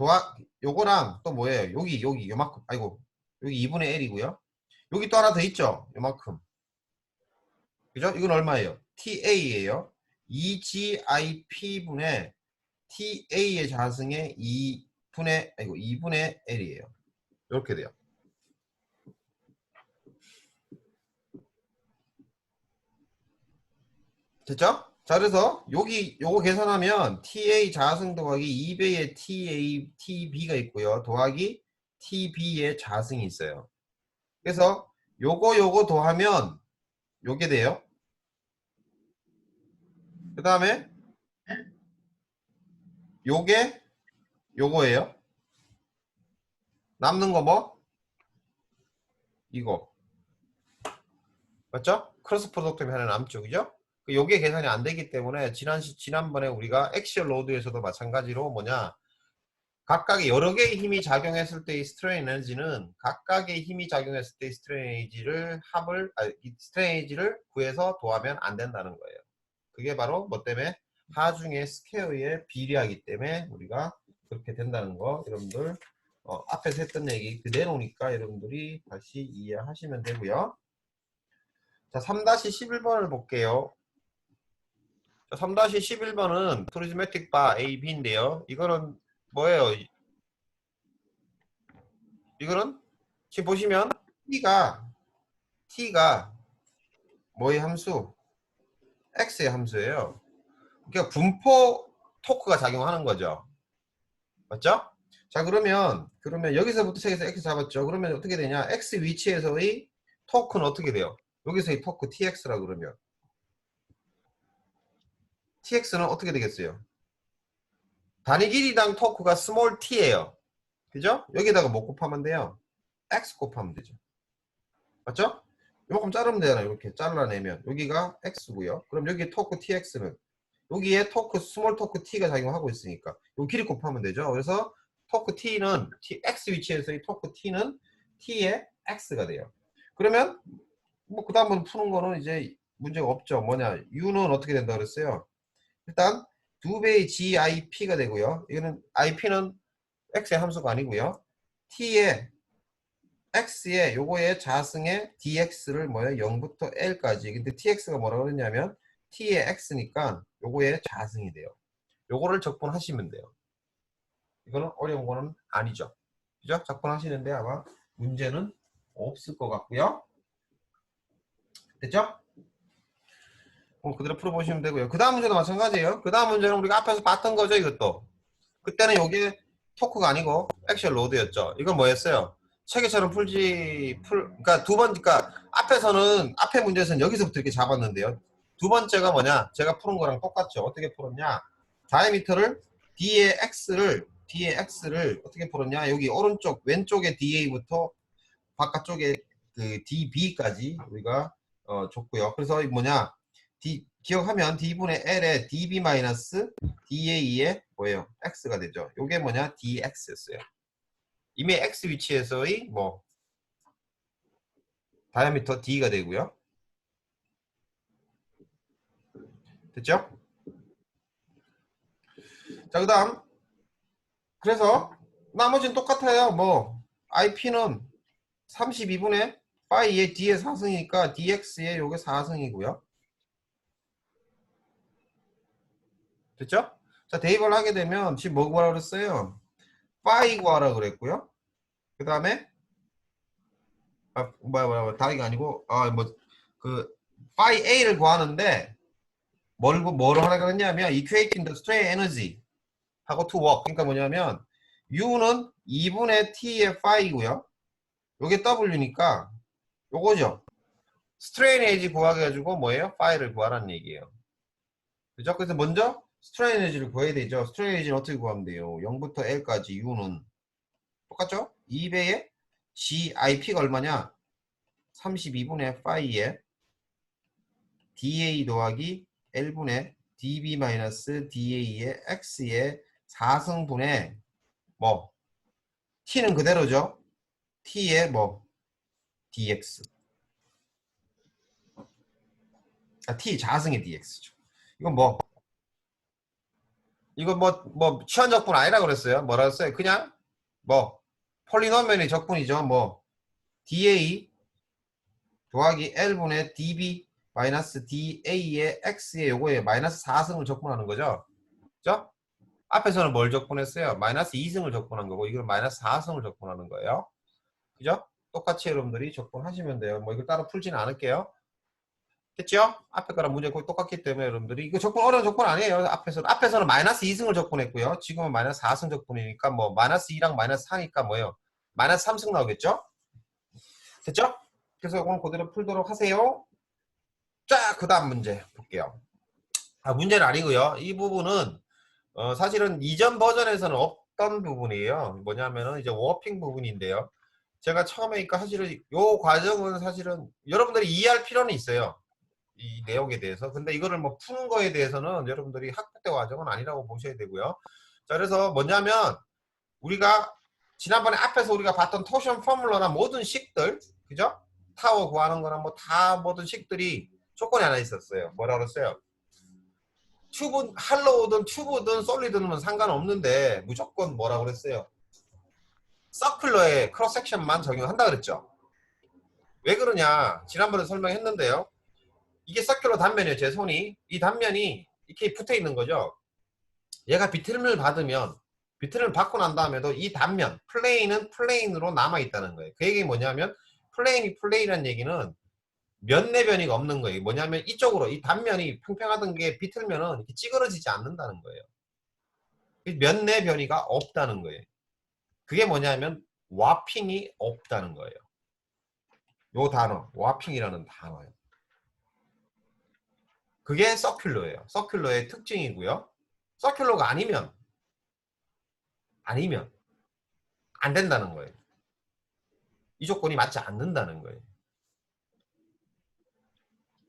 요거랑 또 뭐예요? 여기 요만큼, 아이고, 여기 2분의 L이고요. 여기 또 하나 더 있죠? 요만큼. 그죠? 이건 얼마예요? TA예요. EGIP분의 TA의 자승의 2분의 L이에요. 이렇게 돼요. 됐죠? 자, 그래서 요거 계산하면 TA 자승 더하기 2배의 TB가 있고요. 더하기 TB의 자승이 있어요. 그래서 요거 더하면 요게 돼요. 그 다음에 요게 요거예요. 남는 거 뭐? 이거. 맞죠? 크로스 프로덕트 하나 남죠. 그죠? 요게 계산이 안 되기 때문에 지난번에 우리가 액시얼 로드에서도 마찬가지로 뭐냐? 각각의 여러 개의 힘이 작용했을 때의 스트레인 에너지는 각각의 힘이 작용했을 때의 스트레인 에너지를 구해서 더하면 안 된다는 거예요. 그게 바로 뭐 때문에 하중의 스퀘어에 비례하기 때문에 우리가 그렇게 된다는 거 여러분들 앞에서 했던 얘기 그대로니까 여러분들이 다시 이해하시면 되고요. 자, 3-11번을 볼게요. 자, 3-11번은 프리즈매틱 바 A, B인데요. 이거는 뭐예요? 이거는 지금 보시면 T가 뭐의 함수? X의 함수예요. 그러니까 분포 토크가 작용하는 거죠. 맞죠? 자, 그러면 여기서부터 책에서 X 잡았죠. 그러면 어떻게 되냐? X 위치에서의 토크는 어떻게 돼요? 여기서의 토크 TX라 그러면 TX는 어떻게 되겠어요? 단위 길이당 토크가 스몰 t예요. 그죠? 여기다가 뭐 곱하면 돼요? X 곱하면 되죠. 맞죠? 이만큼 자르면 되잖아요. 이렇게 잘라내면 여기가 X고요. 그럼 여기 토크 TX는 여기에 스몰 토크 T가 작용하고 있으니까 요 길이 곱하면 되죠. 그래서 토크 T는 X 위치에서의 토크 T는 T의 X가 돼요. 그러면 뭐 그 다음번 푸는 거는 이제 문제가 없죠. 뭐냐? U는 어떻게 된다 그랬어요? 일단 2배의 GIP가 되고요. 이거는 IP는 X의 함수가 아니고요. T의 X의 요거의 자승의 DX를 뭐예요? 0부터 L까지. 근데 TX가 뭐라고 그랬냐면 T의 X니까 요거의 자승이 돼요. 요거를 적분하시면 돼요. 이거는 어려운 거는 아니죠. 그죠? 적분하시는데 아마 문제는 없을 것 같고요. 됐죠? 그대로 풀어보시면 되고요. 그 다음 문제도 마찬가지예요. 그 다음 문제는 우리가 앞에서 봤던 거죠, 이것도. 그때는 요게 토크가 아니고 액션 로드였죠. 이건 뭐였어요? 체계처럼 그러니까 그러니까 앞에 문제에서는 여기서부터 이렇게 잡았는데요. 두 번째가 뭐냐? 제가 푸는 거랑 똑같죠. 어떻게 풀었냐? 다이미터를 D의 X를 뒤에 x를 어떻게 풀었냐? 여기 오른쪽 왼쪽에 da부터 바깥쪽에 그 db까지 우리가 줬고요. 그래서 이 뭐냐? 기억하면 d분의 l에 db 마이너스 da의 뭐예요? x가 되죠. 요게 뭐냐? dx였어요. 이미 x 위치에서의 뭐 다이아미터 d가 되고요. 됐죠? 자, 그 다음 그래서 나머지는 똑같아요. 뭐 IP는 32분의 파이의 d의 4승이니까 dx의 요게 4승이고요. 됐죠? 자, 대입을 하게 되면 지금 뭐 구하라고 그랬어요? 파이 구하라고 그랬고요. 그 다음에 다이가 아니고 그 파이 a를 구하는데 뭐를 하라고 그랬냐면 equating the strain energy 하고 to work. 그러니까 뭐냐면 u는 2분의 t의 파이고요. 요게 w니까 요거죠. strain energy 구하게 가지고 뭐예요? 파이를 구하라는 얘기예요. 그죠? 그래서 먼저 strain energy를 구해야 되죠. strain energy는 어떻게 구하면 돼요? 0부터 L까지 u는 똑같죠? 2배의 GIP가 얼마냐? 32분의 파이에 DA 더하기 L분의 DB 마이너스 DA의 X의 4승분의 뭐 T는 그대로죠. T의 뭐 DX. T 자승의 DX죠. 이건 취한 적분 아니라 그랬어요. 뭐라 그랬어요? 그냥 뭐 폴리노미얼의 적분이죠. 뭐 DA 더하기 L분의 DB 마이너스 DA의 X의 요거에 마이너스 4승을 적분하는 거죠. 그죠? 앞에서는 뭘 적분했어요? 마이너스 2승을 적분한 거고 이걸 마이너스 4승을 적분하는 거예요. 그죠? 똑같이 여러분들이 적분하시면 돼요. 뭐 이걸 따로 풀지는 않을게요. 됐죠? 앞에 거랑 문제 거의 똑같기 때문에 여러분들이 이거 적분 어려운 적분 아니에요. 앞에서는 마이너스 2승을 적분했고요. 지금은 마이너스 4승 적분이니까 뭐 마이너스 2랑 마이너스 4니까 뭐예요? 마이너스 3승 나오겠죠? 됐죠? 그래서 오늘 그대로 풀도록 하세요. 자, 그 다음 문제 볼게요. 문제는 아니고요. 이 부분은 사실은 이전 버전에서는 없던 부분이에요. 뭐냐면은 이제 워핑 부분인데요. 제가 처음에 그러니까 사실은 요 과정은 사실은 여러분들이 이해할 필요는 있어요. 이 내용에 대해서. 근데 이거를 뭐 푸는 거에 대해서는 여러분들이 학부 때 과정은 아니라고 보셔야 되고요. 자, 그래서 뭐냐면 우리가 지난번에 앞에서 우리가 봤던 토션 포뮬러나 모든 식들, 그죠? 타워 구하는 거나 뭐 다 모든 식들이 조건이 하나 있었어요. 뭐라 그랬어요? 튜브, 할로우든 튜브든 솔리드는 상관없는데 무조건 뭐라 그랬어요? 서큘러의 크로스 섹션만 적용한다 그랬죠. 왜 그러냐? 지난번에 설명했는데요. 이게 서큘러 단면이에요. 제 손이. 이 단면이 이렇게 붙어 있는 거죠. 얘가 비틀음을 받으면 비틀음을 받고 난 다음에도 이 단면, 플레인은 플레인으로 남아 있다는 거예요. 그 얘기 뭐냐면 플레인이 플레인이라는 얘기는 면내변이가 없는 거예요. 뭐냐면 이쪽으로 이 단면이 평평하던 게 비틀면은 이렇게 찌그러지지 않는다는 거예요. 면내 변이가 없다는 거예요. 그게 뭐냐면 와핑이 없다는 거예요. 요 단어, 와핑이라는 단어예요. 그게 서큘러예요. 서큘러의 특징이고요. 서큘러가 아니면 안 된다는 거예요. 이 조건이 맞지 않는다는 거예요.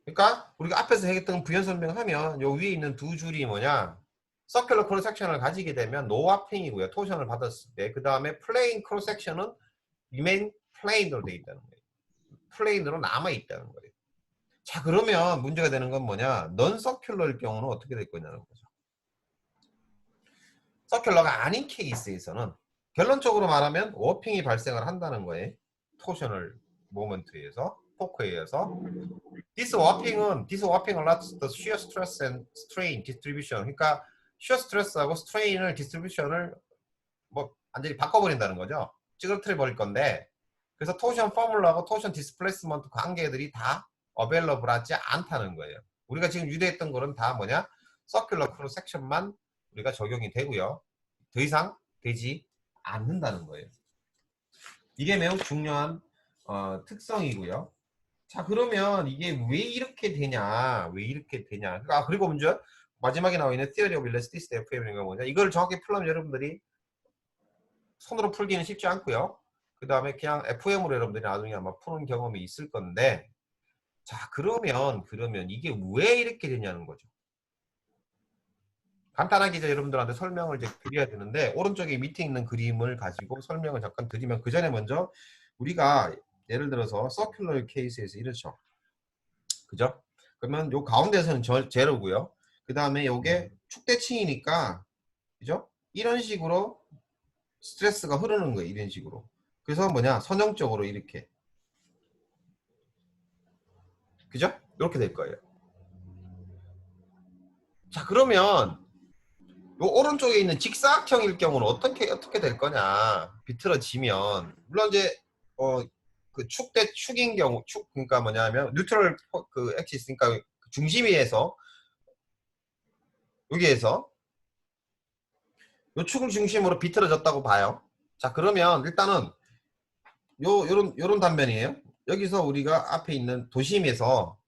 그러니까 우리가 앞에서 했던 부연 설명하면 요 위에 있는 두 줄이 뭐냐? 서큘러 크로스 섹션을 가지게 되면 노와핑이고요. 토션을 받았을 때 그 다음에 플레인 크로스 섹션은 리메인 플레인으로 되어 있다는 거예요. 플레인으로 남아 있다는 거예요. 자, 그러면 문제가 되는 건 뭐냐? 넌 서큘러일 경우는 어떻게 될 거냐는 거죠. 서큘러가 아닌 케이스에서는 결론적으로 말하면 워핑이 발생을 한다는 거예요. 토셔널 모먼트에서 포크에 의해서 this warping allows the shear stress and strain distribution. 그러니까 shear stress하고 strain을 distribution을 뭐 완전히 바꿔버린다는 거죠. 찌그러뜨려 버릴 건데 그래서 토션 포뮬러하고 토션 디스플레이스먼트 관계들이 다 어베일러블하지 않다는 거예요. 우리가 지금 유도했던 거는 다 뭐냐? 서큘러 크로스 섹션만 우리가 적용이 되고요. 더 이상 되지 않는다는 거예요. 이게 매우 중요한 특성이고요. 자, 그러면 이게 왜 이렇게 되냐? 그리고 먼저 마지막에 나와 있는 Theory of Elasticity FM이가 뭐냐? 이걸 정확히 풀려면 여러분들이 손으로 풀기는 쉽지 않고요. 그 다음에 그냥 FM으로 여러분들이 나중에 아마 푸는 경험이 있을 건데, 자, 그러면 이게 왜 이렇게 되냐는 거죠. 간단하게 이제 여러분들한테 설명을 이제 드려야 되는데, 오른쪽에 밑에 있는 그림을 가지고 설명을 잠깐 드리면, 그 전에 먼저 우리가 예를 들어서 서큘러 케이스에서 이렇죠. 그죠? 그러면 요 가운데서는 제로고요. 그 다음에 요게 축대칭이니까, 그죠? 이런 식으로 스트레스가 흐르는 거예요. 이런 식으로. 그래서 뭐냐? 선형적으로 이렇게. 그죠? 이렇게 될 거예요. 자, 그러면 요 오른쪽에 있는 직사각형일 경우는 어떻게 될 거냐? 비틀어지면 물론 이제 그 축인 경우 그러니까 뭐냐면 뉴트럴 그 엑시스 그러니까 중심위에서 여기에서 요 축을 중심으로 비틀어졌다고 봐요. 자, 그러면 일단은 요런 단면이에요. 여기서 우리가 앞에 있는 도심에서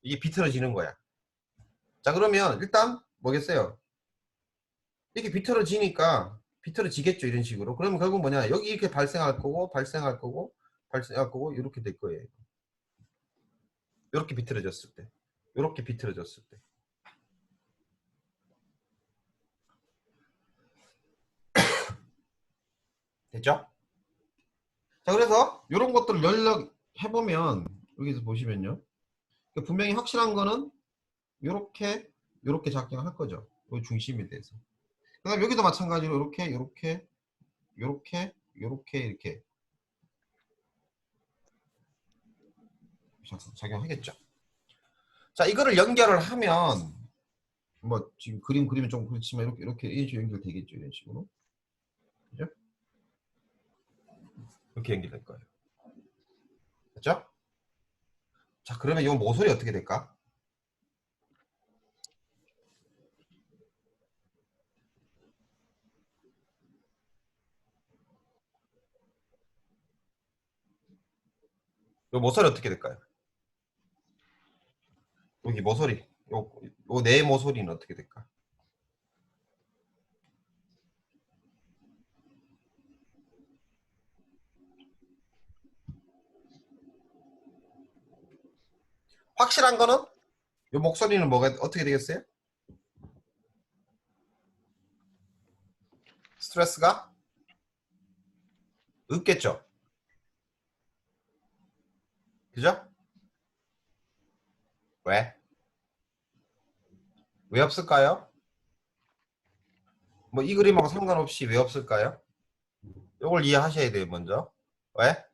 이게 비틀어지는 거야. 자, 그러면 일단 뭐겠어요? 이렇게 비틀어지니까 비틀어지겠죠. 이런 식으로. 그러면 결국 뭐냐? 여기 이렇게 발생할 거고 이렇게 될 거예요. 이렇게 비틀어졌을 때. 이렇게 비틀어졌을 때. 됐죠? 자, 그래서 이런 것들을 해보면 여기서 보시면요. 분명히 확실한 거는 요렇게 작용할 거죠. 요 중심에 대해서. 그 다음 여기도 마찬가지로 요렇게 이렇게 작용하겠죠. 자, 이거를 연결을 하면 뭐 지금 그림은 좀 그렇지만 이렇게 이런 식으로 연결되겠죠. 이런 식으로. 그죠? 이렇게 연결될 거예요. 됐죠? 자, 그러면 이 모서리 어떻게 될까? 이 모서리 어떻게 될까요? 여기 모서리. 요 네 모서리는 어떻게 될까? 확실한 거는 요 목소리는 어떻게 되겠어요? 스트레스가 없겠죠. 그죠? 왜? 왜 없을까요? 뭐 이 그림하고 상관없이 왜 없을까요? 요걸 이해하셔야 돼요, 먼저. 왜?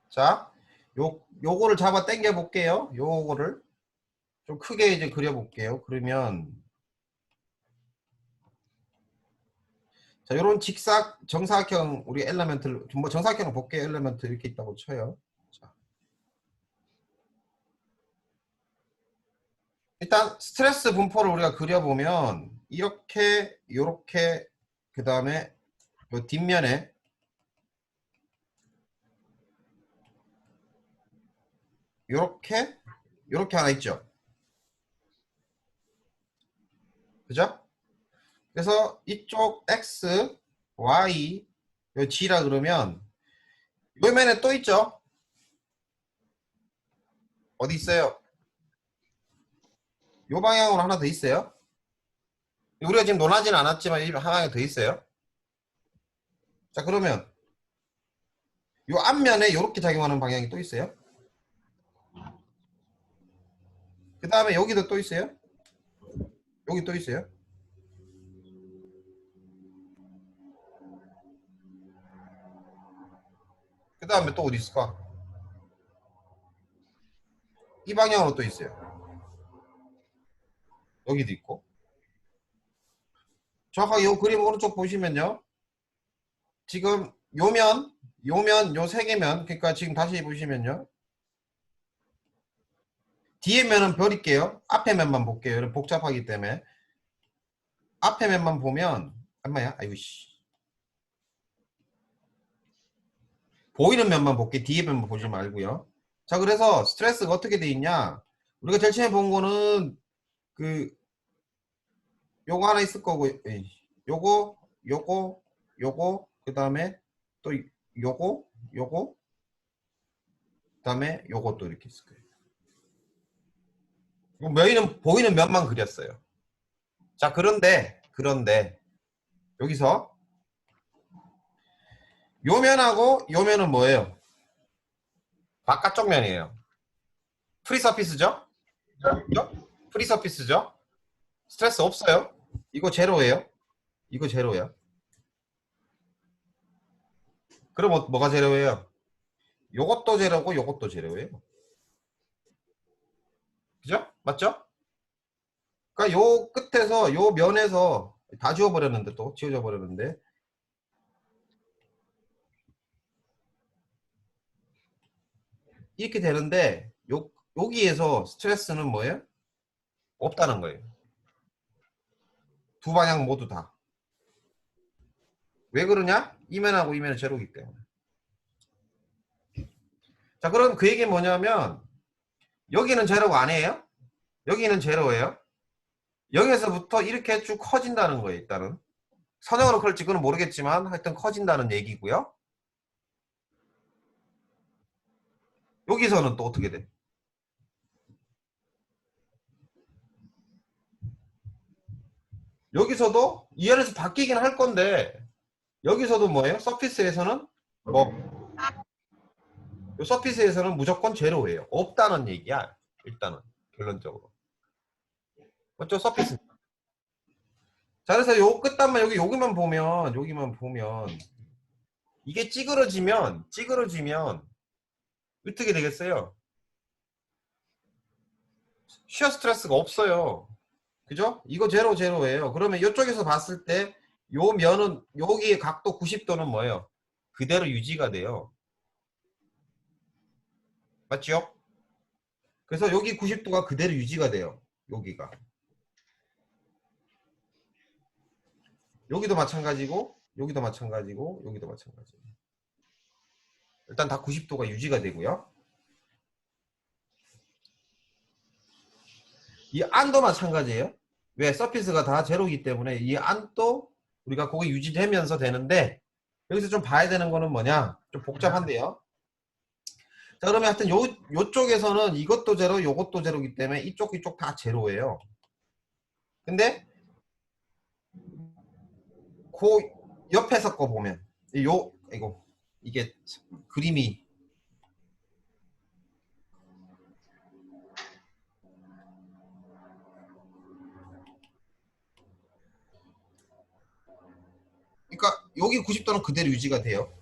자, 요거를 잡아 당겨 볼게요. 요거를 좀 크게 이제 그려 볼게요. 그러면 자, 요런 정사각형 우리 엘리멘트를 뭐 정사각형을 볼게요. 엘리멘트 이렇게 있다고 쳐요. 자. 일단 스트레스 분포를 우리가 그려보면 이렇게 요렇게 그 다음에 요 뒷면에 요렇게 하나 있죠. 그죠? 그래서 이쪽 X, Y, 요 G라 그러면 요 면에 또 있죠. 어디 있어요? 요 방향으로 하나 더 있어요. 우리가 지금 논하지는 않았지만 이 방향에 더 있어요. 자, 그러면 요 앞면에 요렇게 작용하는 방향이 또 있어요. 그 다음에 여기도 또 있어요. 여기 또 있어요. 그 다음에 또 어디 있을까? 이 방향으로 또 있어요. 여기도 있고. 정확하게 요 그림 오른쪽 보시면요. 지금 요 세 개면, 그러니까 지금 다시 보시면요. 뒤에 면은 버릴게요. 앞에 면만 볼게요. 여러분 복잡하기 때문에. 앞에 면만 보면, 얼마야? 아이고, 씨. 보이는 면만 볼게요. 뒤에 면만 보지 말고요. 자, 그래서 스트레스가 어떻게 돼 있냐? 우리가 제일 처음에 본 거는, 요거 하나 있을 거고, 요거, 요거, 요거, 그 다음에 또 요거, 요거, 그 다음에 요것도 이렇게 있을 거예요. 보이는 면만 그렸어요. 자, 그런데 여기서 요 면하고 요 면은 뭐예요? 바깥쪽 면이에요. 프리 서피스죠? 그죠? 프리 서피스죠? 스트레스 없어요. 이거 제로예요. 이거 제로예요. 그럼 뭐가 제로예요? 요것도 제로고 요것도 제로예요. 그죠? 맞죠? 그러니까 요 끝에서 요 면에서 다 지워버렸는데 또 지워져 버렸는데 이렇게 되는데 여기에서 스트레스는 뭐예요? 없다는 거예요. 두 방향 모두 다. 왜 그러냐? 이면하고 이면은 제로이기 때문에. 자, 그럼 그 얘기는 뭐냐면 여기는 제로가 아니에요? 여기는 제로예요? 여기서부터 이렇게 쭉 커진다는 거예요. 일단은. 선형으로 그럴지 그건 모르겠지만 하여튼 커진다는 얘기고요. 여기서는 또 어떻게 돼? 여기서도 이 안에서 바뀌긴 할 건데 여기서도 뭐예요? 서피스에서는 뭐 요 서피스에서는 무조건 제로예요. 없다는 얘기야. 일단은 결론적으로. 맞죠? 서피스. 자, 그래서 요 끝단만 여기만 보면 이게 찌그러지면 어떻게 되겠어요? 시어 스트레스가 없어요. 그죠? 이거 제로예요. 그러면 이쪽에서 봤을 때 요 면은 여기의 각도 90도는 뭐예요? 그대로 유지가 돼요. 맞죠? 그래서 여기 90도가 그대로 유지가 돼요. 여기가. 여기도 마찬가지고 여기도 마찬가지고 여기도 마찬가지. 일단 다 90도가 유지가 되고요. 이 안도 마찬가지예요. 왜? 서피스가 다 제로이기 때문에 이 안도 우리가 거기 유지되면서 되는데 여기서 좀 봐야 되는 거는 뭐냐? 좀 복잡한데요. 자, 그러면 하여튼 요쪽에서는 이것도 제로, 요것도 제로이기 때문에 이쪽 다 제로예요. 근데 그 옆에서 거 보면 이게 그림이 그러니까 여기 90도는 그대로 유지가 돼요.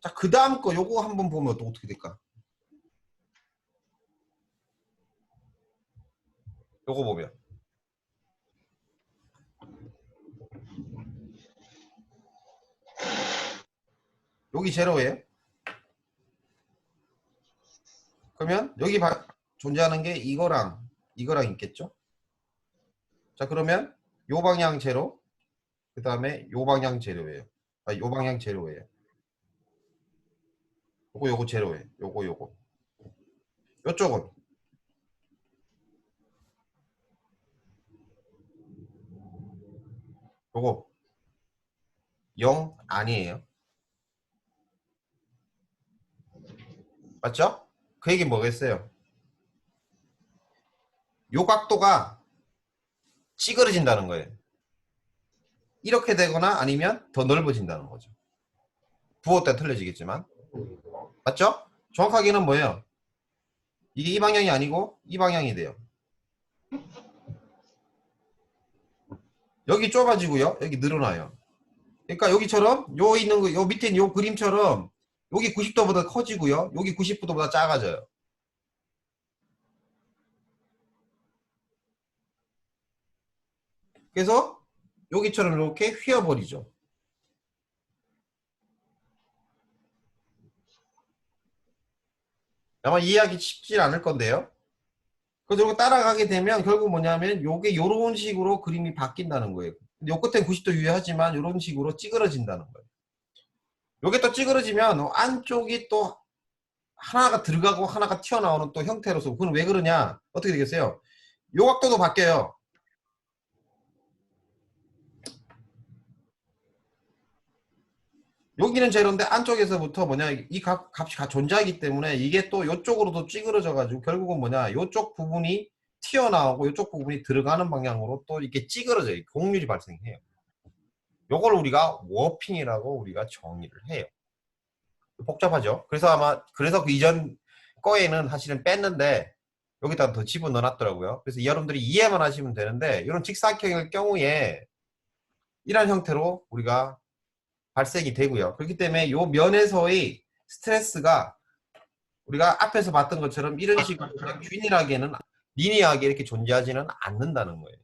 자, 그 다음 거 요거 한번 보면 또 어떻게 될까? 요거 보면 여기 제로예요. 그러면 여기 존재하는 게 이거랑 있겠죠? 자, 그러면 요 방향 제로, 그 다음에 요 방향 제로예요. 아, 요 방향 제로예요. 요거 제로예요. 요거. 요쪽은 요거 0 아니에요. 맞죠? 그 얘기 뭐겠어요? 요 각도가 찌그러진다는 거예요. 이렇게 되거나 아니면 더 넓어진다는 거죠. 부호 때 틀려지겠지만. 맞죠? 정확하게는 뭐예요? 이게 이 방향이 아니고 이 방향이 돼요. 여기 좁아지고요. 여기 늘어나요. 그러니까 여기처럼 요 밑에 있는 요 그림처럼 여기 90도보다 커지고요. 여기 90도보다 작아져요. 그래서 여기처럼 이렇게 휘어버리죠. 아마 이해하기 쉽지 않을 건데요. 그래서 이렇게 따라가게 되면 결국 뭐냐면 요게 요런 식으로 그림이 바뀐다는 거예요. 근데 요 끝엔 90도 유의하지만 요런 식으로 찌그러진다는 거예요. 요게 또 찌그러지면 안쪽이 또 하나가 들어가고 하나가 튀어나오는 또 형태로서 그건 왜 그러냐? 어떻게 되겠어요? 요 각도도 바뀌어요. 여기는 제로인데 안쪽에서부터 뭐냐 이 값이 존재하기 때문에 이게 또 이쪽으로도 찌그러져 가지고 결국은 뭐냐 이쪽 부분이 튀어나오고 이쪽 부분이 들어가는 방향으로 또 이렇게 찌그러져요. 곡률이 발생해요. 요걸 우리가 워핑이라고 우리가 정의를 해요. 복잡하죠. 그래서 그 이전 거에는 사실은 뺐는데 여기다가 더 집어넣어 놨더라고요. 그래서 여러분들이 이해만 하시면 되는데 이런 직사각형일 경우에 이런 형태로 우리가 발생이 되고요. 그렇기 때문에 이 면에서의 스트레스가 우리가 앞에서 봤던 것처럼 이런 식으로 그냥 균일하게는 리니어하게 이렇게 존재하지는 않는다는 거예요.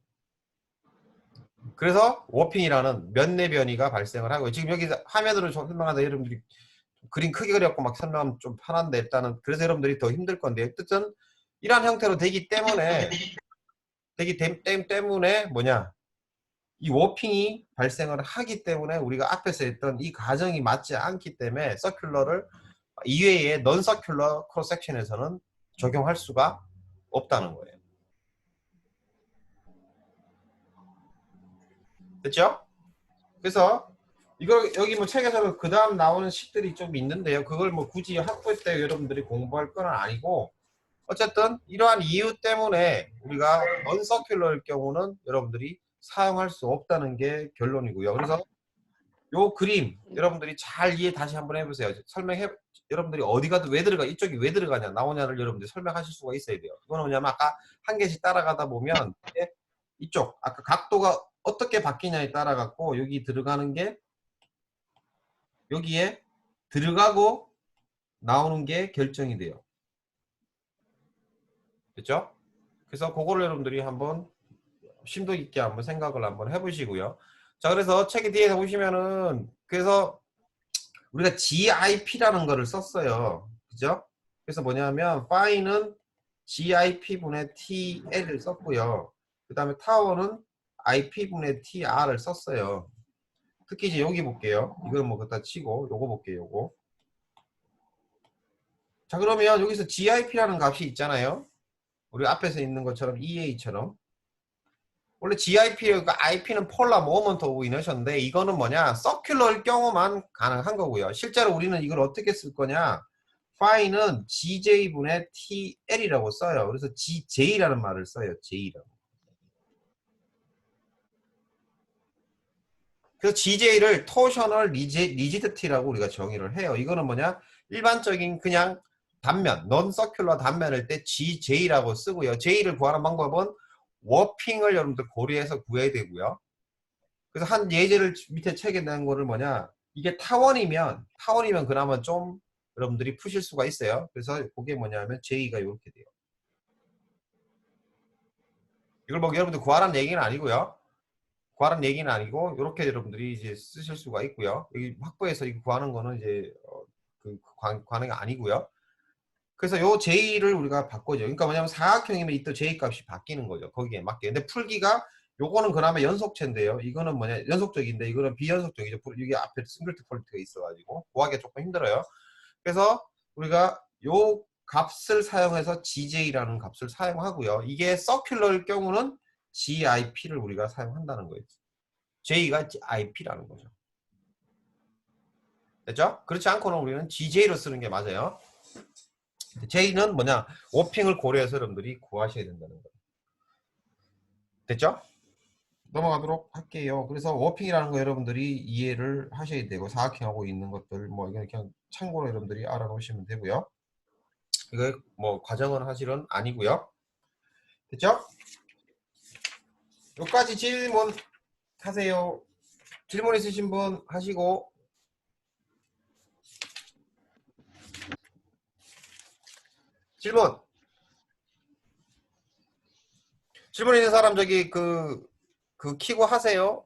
그래서 워핑이라는 면 내 변이가 발생을 하고요. 지금 여기 화면으로 설명하다 여러분들이 그림 크게 그려갖고 막 설명하면 좀 편한데 일단은 그래서 여러분들이 더 힘들 건데 어쨌든 이러한 형태로 되기 때문에 뭐냐 이 워핑이 발생을 하기 때문에 우리가 앞에서 했던 이 가정이 맞지 않기 때문에 서큘러를 이외의 넌 서큘러 크로스 섹션에서는 적용할 수가 없다는 거예요. 됐죠? 그래서 이거 여기 뭐 책에서는 그 다음 나오는 식들이 좀 있는데요. 그걸 뭐 굳이 학부 때 여러분들이 공부할 건 아니고 어쨌든 이러한 이유 때문에 우리가 넌 서큘러일 경우는 여러분들이 사용할 수 없다는 게 결론이고요. 그래서 요 그림 여러분들이 잘 이해 다시 한번 해보세요. 여러분들이 어디 가도 왜 들어가 이쪽이 왜 들어가냐 나오냐를 여러분들이 설명하실 수가 있어야 돼요. 이거는 뭐냐면 아까 한 개씩 따라가다 보면 이쪽 아까 각도가 어떻게 바뀌냐에 따라 갖고 여기 들어가는 게 여기에 들어가고 나오는 게 결정이 돼요. 됐죠? 그래서 그거를 여러분들이 한번 심도 있게 한번 생각을 한번 해보시고요. 자, 그래서 책 뒤에서 보시면은 그래서 우리가 GIP라는 거를 썼어요. 그죠? 그래서 뭐냐면 파이는 GIP분의 TL을 썼고요. 그 다음에 타워는 IP분의 TR을 썼어요. 특히 이제 여기 볼게요. 이걸 뭐 갖다 치고 요거 볼게요. 요거. 자, 그러면 여기서 GIP라는 값이 있잖아요. 우리 앞에서 있는 것처럼 EA처럼. 원래 GIP가 IP는 폴라 모먼트 오브 이너셔인데 이거는 뭐냐 서큘러일 경우만 가능한 거고요. 실제로 우리는 이걸 어떻게 쓸 거냐 파이는 GJ분의 TL이라고 써요. 그래서 GJ라는 말을 써요. J라고. 그래서 GJ를 토셔널 리지드티라고 우리가 정의를 해요. 이거는 뭐냐 일반적인 그냥 단면, 넌 서큘러 단면일 때 GJ라고 쓰고요. J를 구하는 방법은 워핑을 여러분들 고려해서 구해야 되고요. 그래서 한 예제를 밑에 책에 낸 거를 뭐냐 이게 타원이면 그나마 좀 여러분들이 푸실 수가 있어요. 그래서 그게 뭐냐면 J가 이렇게 돼요. 이걸 뭐 여러분들 구하라는 얘기는 아니고요. 구하라는 얘기는 아니고 이렇게 여러분들이 이제 쓰실 수가 있고요. 여기 학부에서 이거 구하는 거는 이제 관행이 아니고요. 그래서 요 J를 우리가 바꿔줘. 그러니까 뭐냐면 사각형이면 이또 J 값이 바뀌는 거죠. 거기에 맞게. 근데 풀기가 요거는 그나마 연속체인데요. 이거는 뭐냐 연속적인데 이거는 비연속적이죠. 이게 앞에 싱글트 퀄리티가 있어가지고 구하기가 조금 힘들어요. 그래서 우리가 요 값을 사용해서 GJ라는 값을 사용하고요. 이게 서큘러일 경우는 GIP를 우리가 사용한다는 거예요. J가 IP라는 거죠. 됐죠? 그렇지 않고는 우리는 GJ로 쓰는 게 맞아요. J는 뭐냐? 워핑을 고려해서 여러분들이 구하셔야 된다는 거예요. 됐죠? 넘어가도록 할게요. 그래서 워핑이라는 거 여러분들이 이해를 하셔야 되고 사각형하고 있는 것들 뭐 이건 그냥 참고로 여러분들이 알아놓으시면 되고요. 이거 뭐 과정은 사실은 아니고요. 됐죠? 여기까지 질문 하세요. 질문 있으신 분 하시고 질문 있는 사람 저기 그 키고 하세요.